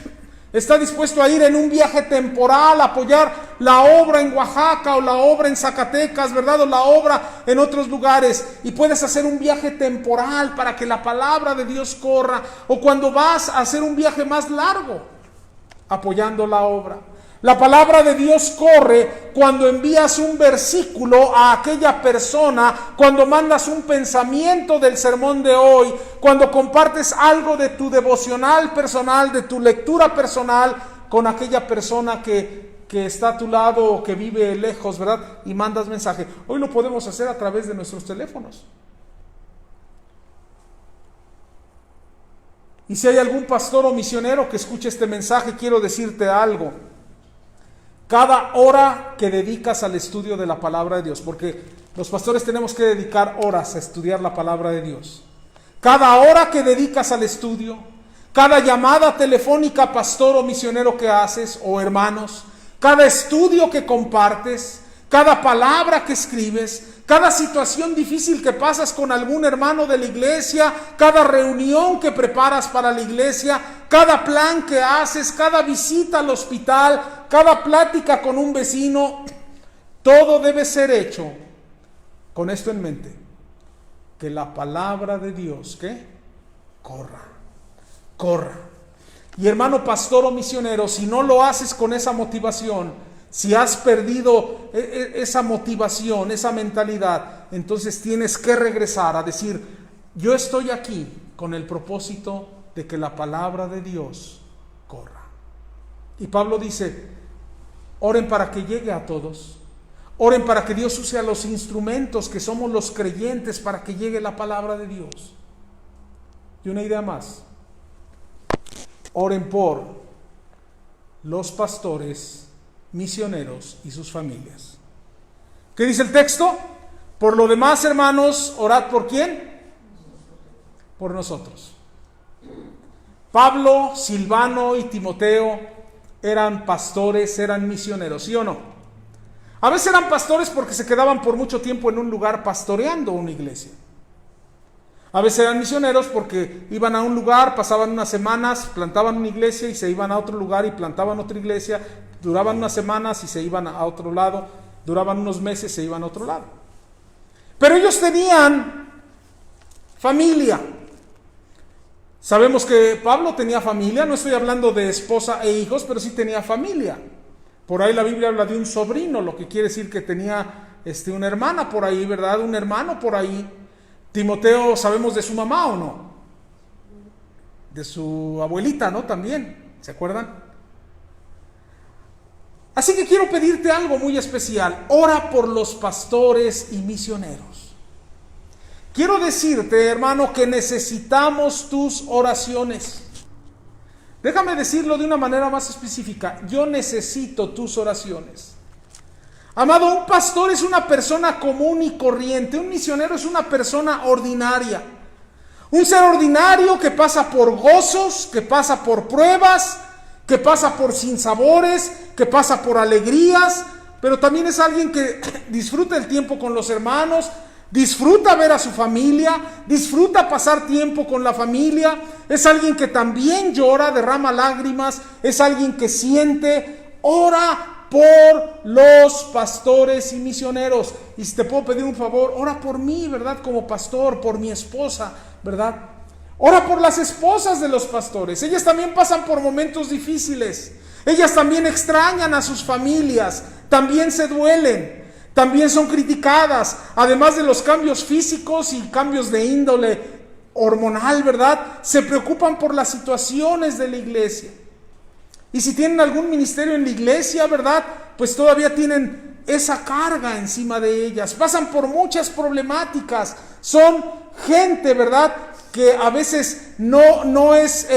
está dispuesto a ir en un viaje temporal, a apoyar la obra en Oaxaca o la obra en Zacatecas, ¿verdad? O la obra en otros lugares. Y puedes hacer un viaje temporal para que la palabra de Dios corra. O cuando vas a hacer un viaje más largo, apoyando la obra. La palabra de Dios corre cuando envías un versículo a aquella persona, cuando mandas un pensamiento del sermón de hoy, cuando compartes algo de tu devocional personal, de tu lectura personal con aquella persona que está a tu lado o que vive lejos, ¿verdad? Y mandas mensaje. Hoy lo podemos hacer a través de nuestros teléfonos. Y si hay algún pastor o misionero que escuche este mensaje, quiero decirte algo. Cada hora que dedicas al estudio de la palabra de Dios, porque los pastores tenemos que dedicar horas a estudiar la palabra de Dios. Cada hora que dedicas al estudio, cada llamada telefónica, pastor o misionero que haces, o hermanos, cada estudio que compartes, cada palabra que escribes, cada situación difícil que pasas con algún hermano de la iglesia, cada reunión que preparas para la iglesia, cada plan que haces, cada visita al hospital, cada plática con un vecino, todo debe ser hecho con esto en mente, que la palabra de Dios, ¿qué? Corra. Y hermano pastor o misionero, si no lo haces con esa motivación, si has perdido esa motivación, esa mentalidad, entonces tienes que regresar a decir, yo estoy aquí con el propósito de que la palabra de Dios corra. Y Pablo dice, oren para que llegue a todos, oren para que Dios use a los instrumentos que somos los creyentes para que llegue la palabra de Dios. Y una idea más, oren por los pastores, misioneros y sus familias. ¿Qué dice el texto? Por lo demás, hermanos, orad ¿por quién? Por nosotros. Pablo, Silvano y Timoteo eran pastores, eran misioneros, ¿sí o no? A veces eran pastores porque se quedaban por mucho tiempo en un lugar pastoreando una iglesia. A veces eran misioneros porque iban a un lugar, pasaban unas semanas, plantaban una iglesia y se iban a otro lugar y plantaban otra iglesia, duraban unas semanas y se iban a otro lado, duraban unos meses y se iban a otro lado. Pero ellos tenían familia. Sabemos que Pablo tenía familia, no estoy hablando de esposa e hijos, pero sí tenía familia. Por ahí la Biblia habla de un sobrino, lo que quiere decir que tenía una hermana por ahí, ¿verdad? Un hermano por ahí. Timoteo, ¿sabemos de su mamá o no? De su abuelita, ¿no? También, ¿se acuerdan? Así que quiero pedirte algo muy especial. Ora por los pastores y misioneros. Quiero decirte, hermano, que necesitamos tus oraciones. Déjame decirlo de una manera más específica. Yo necesito tus oraciones. Amado, un pastor es una persona común y corriente. Un misionero es una persona ordinaria. Un ser ordinario que pasa por gozos, que pasa por pruebas, que pasa por sinsabores, que pasa por alegrías, pero también es alguien que disfruta el tiempo con los hermanos, disfruta ver a su familia, disfruta pasar tiempo con la familia, es alguien que también llora, derrama lágrimas, es alguien que siente, ora por los pastores y misioneros. Y si te puedo pedir un favor, ora por mí, ¿verdad? Como pastor, por mi esposa, ¿verdad? Ora por las esposas de los pastores. Ellas también pasan por momentos difíciles. Ellas también extrañan a sus familias, también se duelen, también son criticadas, además de los cambios físicos y cambios de índole hormonal, ¿verdad? Se preocupan por las situaciones de la iglesia. Y si tienen algún ministerio en la iglesia, ¿verdad? Pues todavía tienen esa carga encima de ellas. Pasan por muchas problemáticas. Son gente, ¿verdad?, que a veces no es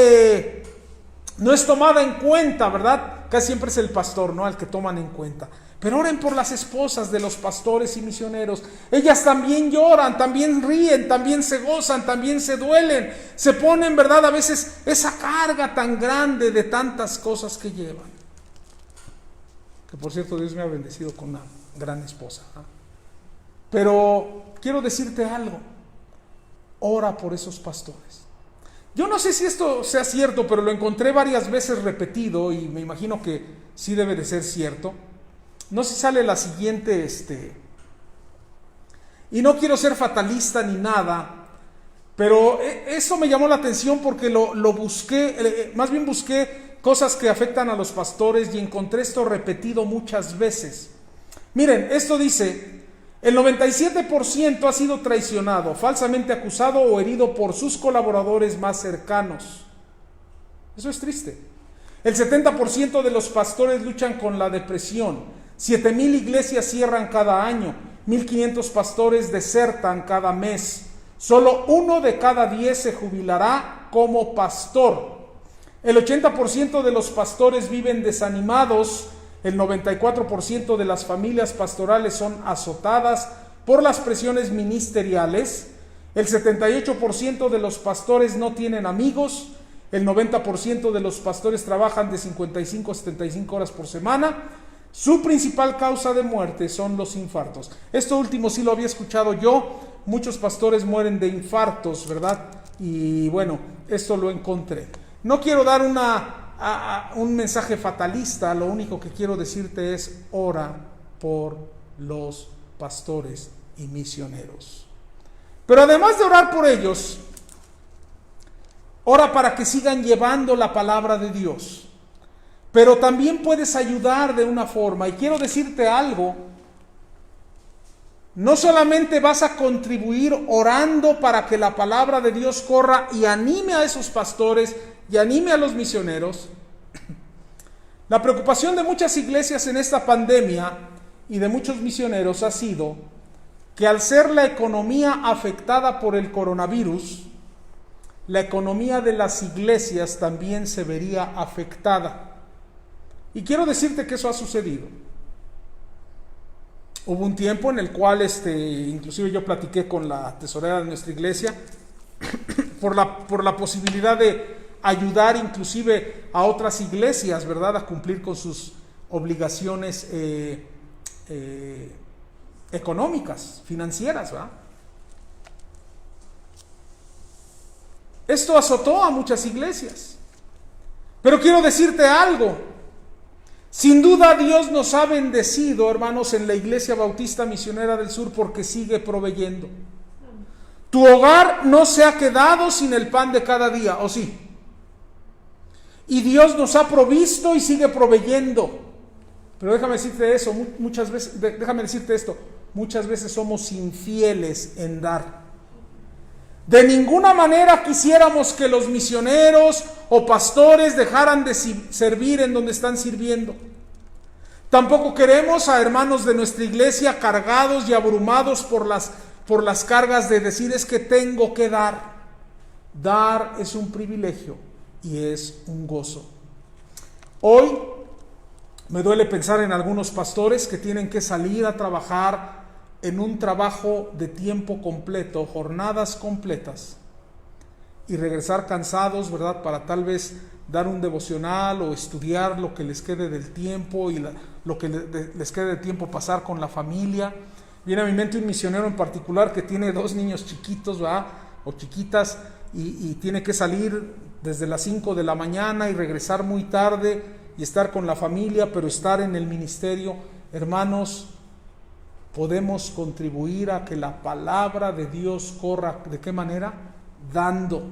tomada en cuenta, ¿verdad? Casi siempre es el pastor, ¿no?, al que toman en cuenta. Pero oren por las esposas de los pastores y misioneros. Ellas también lloran, también ríen, también se gozan, también se duelen. Se ponen, ¿verdad? A veces esa carga tan grande de tantas cosas que llevan. Que por cierto, Dios me ha bendecido con una gran esposa, ¿no? Pero quiero decirte algo. Ora por esos pastores. Yo no sé si esto sea cierto, pero lo encontré varias veces repetido y me imagino que sí debe de ser cierto. No sé si sale la siguiente, y no quiero ser fatalista ni nada, pero eso me llamó la atención porque lo busqué, más bien busqué cosas que afectan a los pastores y encontré esto repetido muchas veces. Miren, esto dice: el 97% ha sido traicionado, falsamente acusado o herido por sus colaboradores más cercanos. Eso es triste. El 70% de los pastores luchan con la depresión. 7,000 iglesias cierran cada año. 1,500 pastores desertan cada mes. Solo 1 de cada 10 se jubilará como pastor. El 80% de los pastores viven desanimados. El 94% de las familias pastorales son azotadas por las presiones ministeriales. El 78% de los pastores no tienen amigos. El 90% de los pastores trabajan de 55 a 75 horas por semana. Su principal causa de muerte son los infartos. Esto último sí lo había escuchado yo. Muchos pastores mueren de infartos, ¿verdad? Y bueno, esto lo encontré. No quiero dar un mensaje fatalista. Lo único que quiero decirte es: ora por los pastores y misioneros. Pero además de orar por ellos, ora para que sigan llevando la palabra de Dios. Pero también puedes ayudar de una forma. Y quiero decirte algo: no solamente vas a contribuir orando para que la palabra de Dios corra y anime a esos pastores y anime a los misioneros. La preocupación de muchas iglesias en esta pandemia y de muchos misioneros ha sido que, al ser la economía afectada por el coronavirus, la economía de las iglesias también se vería afectada. Y quiero decirte que eso ha sucedido. Hubo un tiempo en el cual inclusive yo platiqué con la tesorera de nuestra iglesia por la posibilidad de ayudar inclusive a otras iglesias, ¿verdad?, a cumplir con sus obligaciones económicas, financieras, ¿verdad? Esto azotó a muchas iglesias. Pero quiero decirte algo. Sin duda Dios nos ha bendecido, hermanos, en la Iglesia Bautista Misionera del Sur, porque sigue proveyendo. Tu hogar no se ha quedado sin el pan de cada día, ¿o sí? Y Dios nos ha provisto y sigue proveyendo. Pero déjame decirte eso, déjame decirte esto: muchas veces somos infieles en dar. De ninguna manera quisiéramos que los misioneros o pastores dejaran de servir en donde están sirviendo. Tampoco queremos a hermanos de nuestra iglesia cargados y abrumados por las cargas de decir: es que tengo que dar. Dar es un privilegio y es un gozo. Hoy me duele pensar en algunos pastores que tienen que salir a trabajar en un trabajo de tiempo completo, jornadas completas, y regresar cansados, ¿verdad?, para tal vez dar un devocional o estudiar lo que les quede del tiempo y lo que les quede de tiempo pasar con la familia. Viene a mi mente un misionero en particular que tiene 2 niños chiquitos, ¿verdad?, o chiquitas, y tiene que salir desde las 5 de la mañana y regresar muy tarde y estar con la familia, pero estar en el ministerio. Hermanos, podemos contribuir a que la palabra de Dios corra. ¿De qué manera? Dando.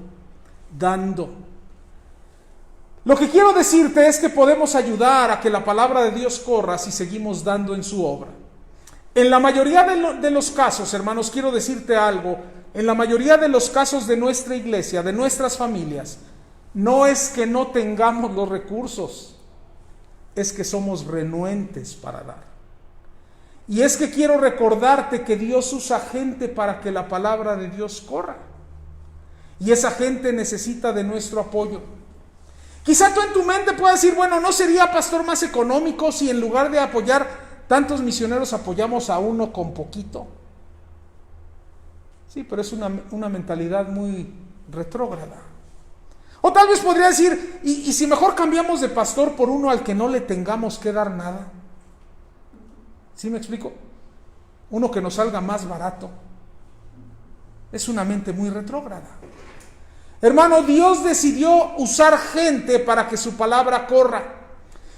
Lo que quiero decirte es que podemos ayudar a que la palabra de Dios corra si seguimos dando en su obra. En la mayoría de los casos, hermanos, quiero decirte algo: en la mayoría de los casos de nuestra iglesia, de nuestras familias, no es que no tengamos los recursos, es que somos renuentes para dar. Y es que quiero recordarte que Dios usa gente para que la palabra de Dios corra. Y esa gente necesita de nuestro apoyo. Quizá tú en tu mente puedas decir: bueno, ¿no sería, pastor, más económico si en lugar de apoyar tantos misioneros apoyamos a uno con poquito. Sí, pero es una mentalidad muy retrógrada. O tal vez podría decir, ¿y si mejor cambiamos de pastor por uno al que no le tengamos que dar nada? ¿Sí me explico? Uno que nos salga más barato. Es una mente muy retrógrada. Hermano, Dios decidió usar gente para que su palabra corra.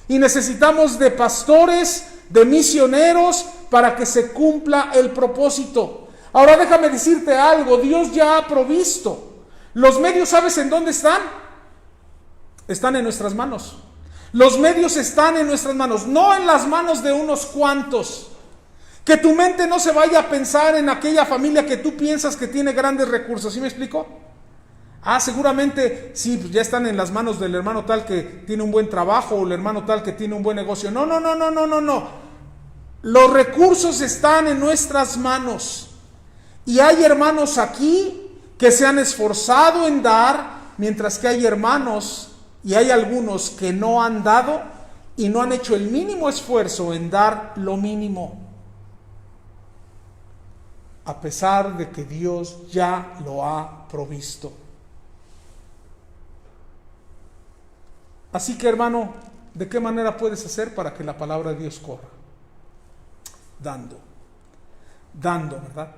Y necesitamos de pastores, de misioneros, para que se cumpla el propósito. Ahora déjame decirte algo, Dios ya ha provisto. Los medios, ¿sabes en dónde están? Están en nuestras manos. Los medios están en nuestras manos, no en las manos de unos cuantos. Que tu mente no se vaya a pensar en aquella familia que tú piensas que tiene grandes recursos. ¿Sí me explico? Seguramente sí, pues ya están en las manos del hermano tal que tiene un buen trabajo o el hermano tal que tiene un buen negocio. No. Los recursos están en nuestras manos. Y hay hermanos aquí que se han esforzado en dar, mientras que hay hermanos y hay algunos que no han dado y no han hecho el mínimo esfuerzo en dar lo mínimo, a pesar de que Dios ya lo ha provisto. Así que, hermano, ¿de qué manera puedes hacer para que la palabra de Dios corra? Dando, ¿verdad?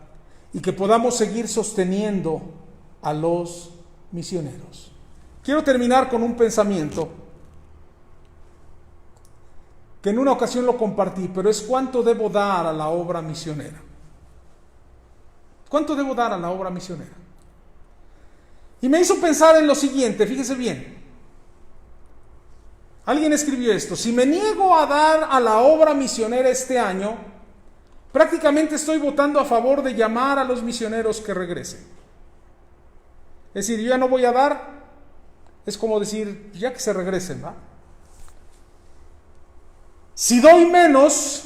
Y que podamos seguir sosteniendo a los misioneros. Quiero terminar con un pensamiento que en una ocasión lo compartí, pero es cuánto debo dar a la obra misionera. ¿Cuánto debo dar a la obra misionera? Y me hizo pensar en lo siguiente, fíjese bien. Alguien escribió esto: si me niego a dar a la obra misionera este año, prácticamente estoy votando a favor de llamar a los misioneros que regresen. Es decir, yo ya no voy a dar, es como decir, ya que se regresen, ¿va? Si doy menos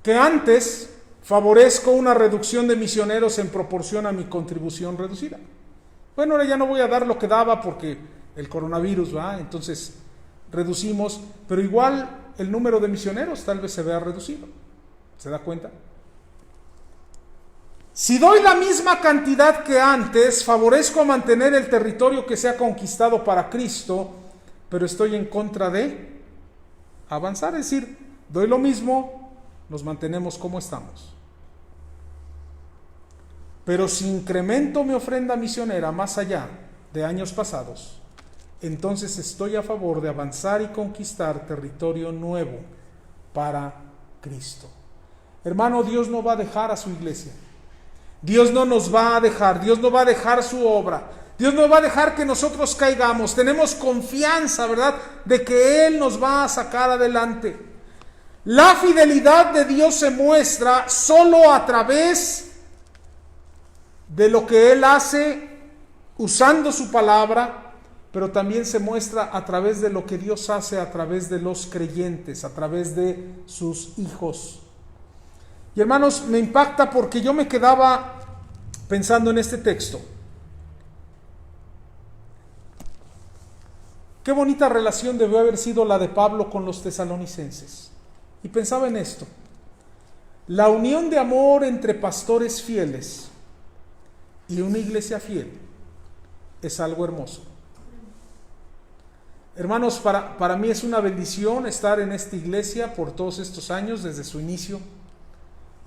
que antes, favorezco una reducción de misioneros en proporción a mi contribución reducida. Bueno, ahora ya no voy a dar lo que daba porque el coronavirus, ¿va? Entonces reducimos, pero igual el número de misioneros tal vez se vea reducido. ¿Se da cuenta? Si doy la misma cantidad que antes, favorezco mantener el territorio que se ha conquistado para Cristo, pero estoy en contra de avanzar. Es decir, doy lo mismo, nos mantenemos como estamos. Pero si incremento mi ofrenda misionera más allá de años pasados, entonces estoy a favor de avanzar y conquistar territorio nuevo para Cristo. Hermano, Dios no va a dejar a su iglesia. Dios no nos va a dejar. Dios no va a dejar su obra. Dios no va a dejar que nosotros caigamos. Tenemos confianza, ¿verdad?, de que Él nos va a sacar adelante. La fidelidad de Dios se muestra solo a través de lo que Él hace usando su palabra, pero también se muestra a través de lo que Dios hace a través de los creyentes, a través de sus hijos. Y hermanos, me impacta porque yo me quedaba pensando en este texto. Qué bonita relación debió haber sido la de Pablo con los tesalonicenses. Y pensaba en esto: la unión de amor entre pastores fieles y una iglesia fiel es algo hermoso. Hermanos, para mí es una bendición estar en esta iglesia por todos estos años, desde su inicio.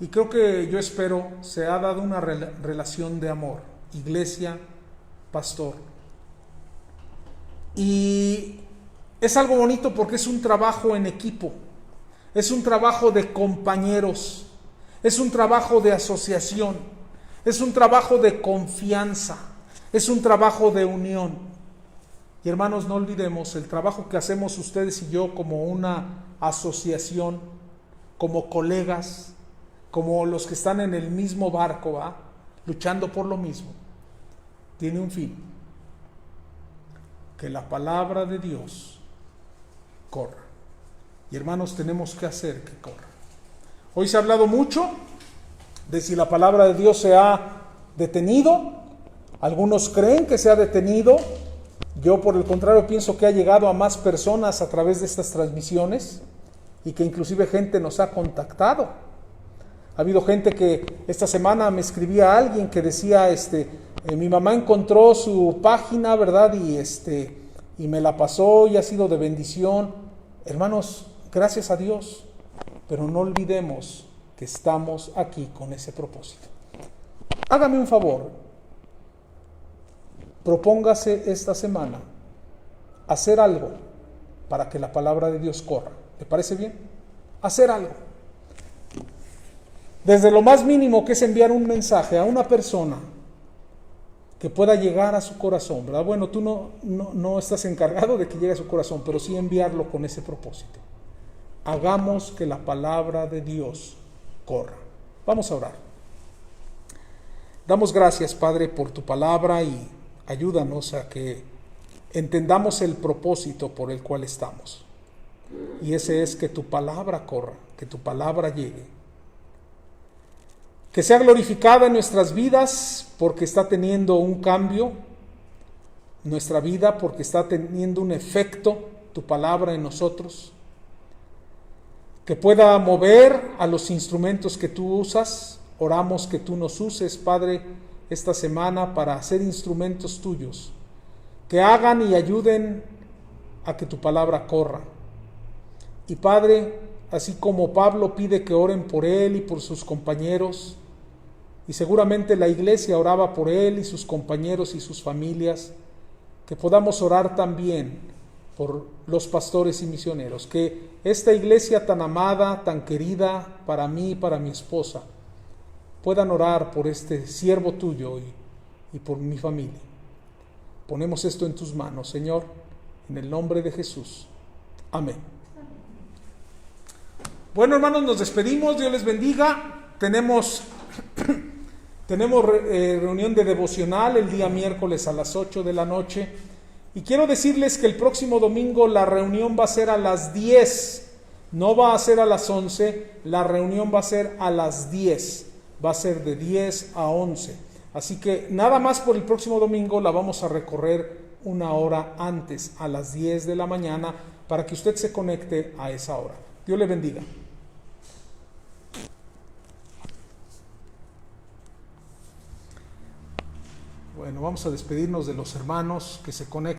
Y creo que, yo espero, se ha dado una relación de amor, iglesia, pastor. Y es algo bonito porque es un trabajo en equipo, es un trabajo de compañeros, es un trabajo de asociación, es un trabajo de confianza, es un trabajo de unión. Y hermanos, no olvidemos el trabajo que hacemos ustedes y yo como una asociación, como colegas, como los que están en el mismo barco, ¿va?, luchando por lo mismo, tiene un fin: que la palabra de Dios corra. Y hermanos, tenemos que hacer que corra. Hoy se ha hablado mucho de si la palabra de Dios se ha detenido. Algunos creen que se ha detenido. Yo, por el contrario, pienso que ha llegado a más personas a través de estas transmisiones. y que inclusive gente nos ha contactado. Ha habido gente que esta semana me escribía a alguien que decía, mi mamá encontró su página, ¿verdad? Y me la pasó y ha sido de bendición. Hermanos, gracias a Dios, pero no olvidemos que estamos aquí con ese propósito. Hágame un favor, propóngase esta semana hacer algo para que la palabra de Dios corra. ¿Le parece bien? Hacer algo. Desde lo más mínimo, que es enviar un mensaje a una persona que pueda llegar a su corazón, ¿verdad? Bueno, tú no estás encargado de que llegue a su corazón, pero sí enviarlo con ese propósito. Hagamos que la palabra de Dios corra. Vamos a orar. Damos gracias, Padre, por tu palabra y ayúdanos a que entendamos el propósito por el cual estamos. Y ese es que tu palabra corra, que tu palabra llegue. Que sea glorificada en nuestras vidas porque está teniendo un cambio, nuestra vida porque está teniendo un efecto, tu palabra en nosotros. Que pueda mover a los instrumentos que tú usas. Oramos que tú nos uses, Padre, esta semana para ser instrumentos tuyos, que hagan y ayuden a que tu palabra corra. Y Padre, así como Pablo pide que oren por él y por sus compañeros, y seguramente la iglesia oraba por él y sus compañeros y sus familias, que podamos orar también por los pastores y misioneros, que esta iglesia tan amada, tan querida para mí y para mi esposa, puedan orar por este siervo tuyo y por mi familia. Ponemos esto en tus manos, Señor, en el nombre de Jesús. Amén. Bueno, hermanos, nos despedimos. Dios les bendiga. Tenemos reunión de devocional el día miércoles a las 8 de la noche. Y quiero decirles que el próximo domingo la reunión va a ser a las 10. No va a ser a las 11. La reunión va a ser a las 10. Va a ser de 10 a 11. Así que nada más por el próximo domingo la vamos a recorrer una hora antes, a las 10 de la mañana, para que usted se conecte a esa hora. Dios le bendiga. Bueno, vamos a despedirnos de los hermanos que se conectan.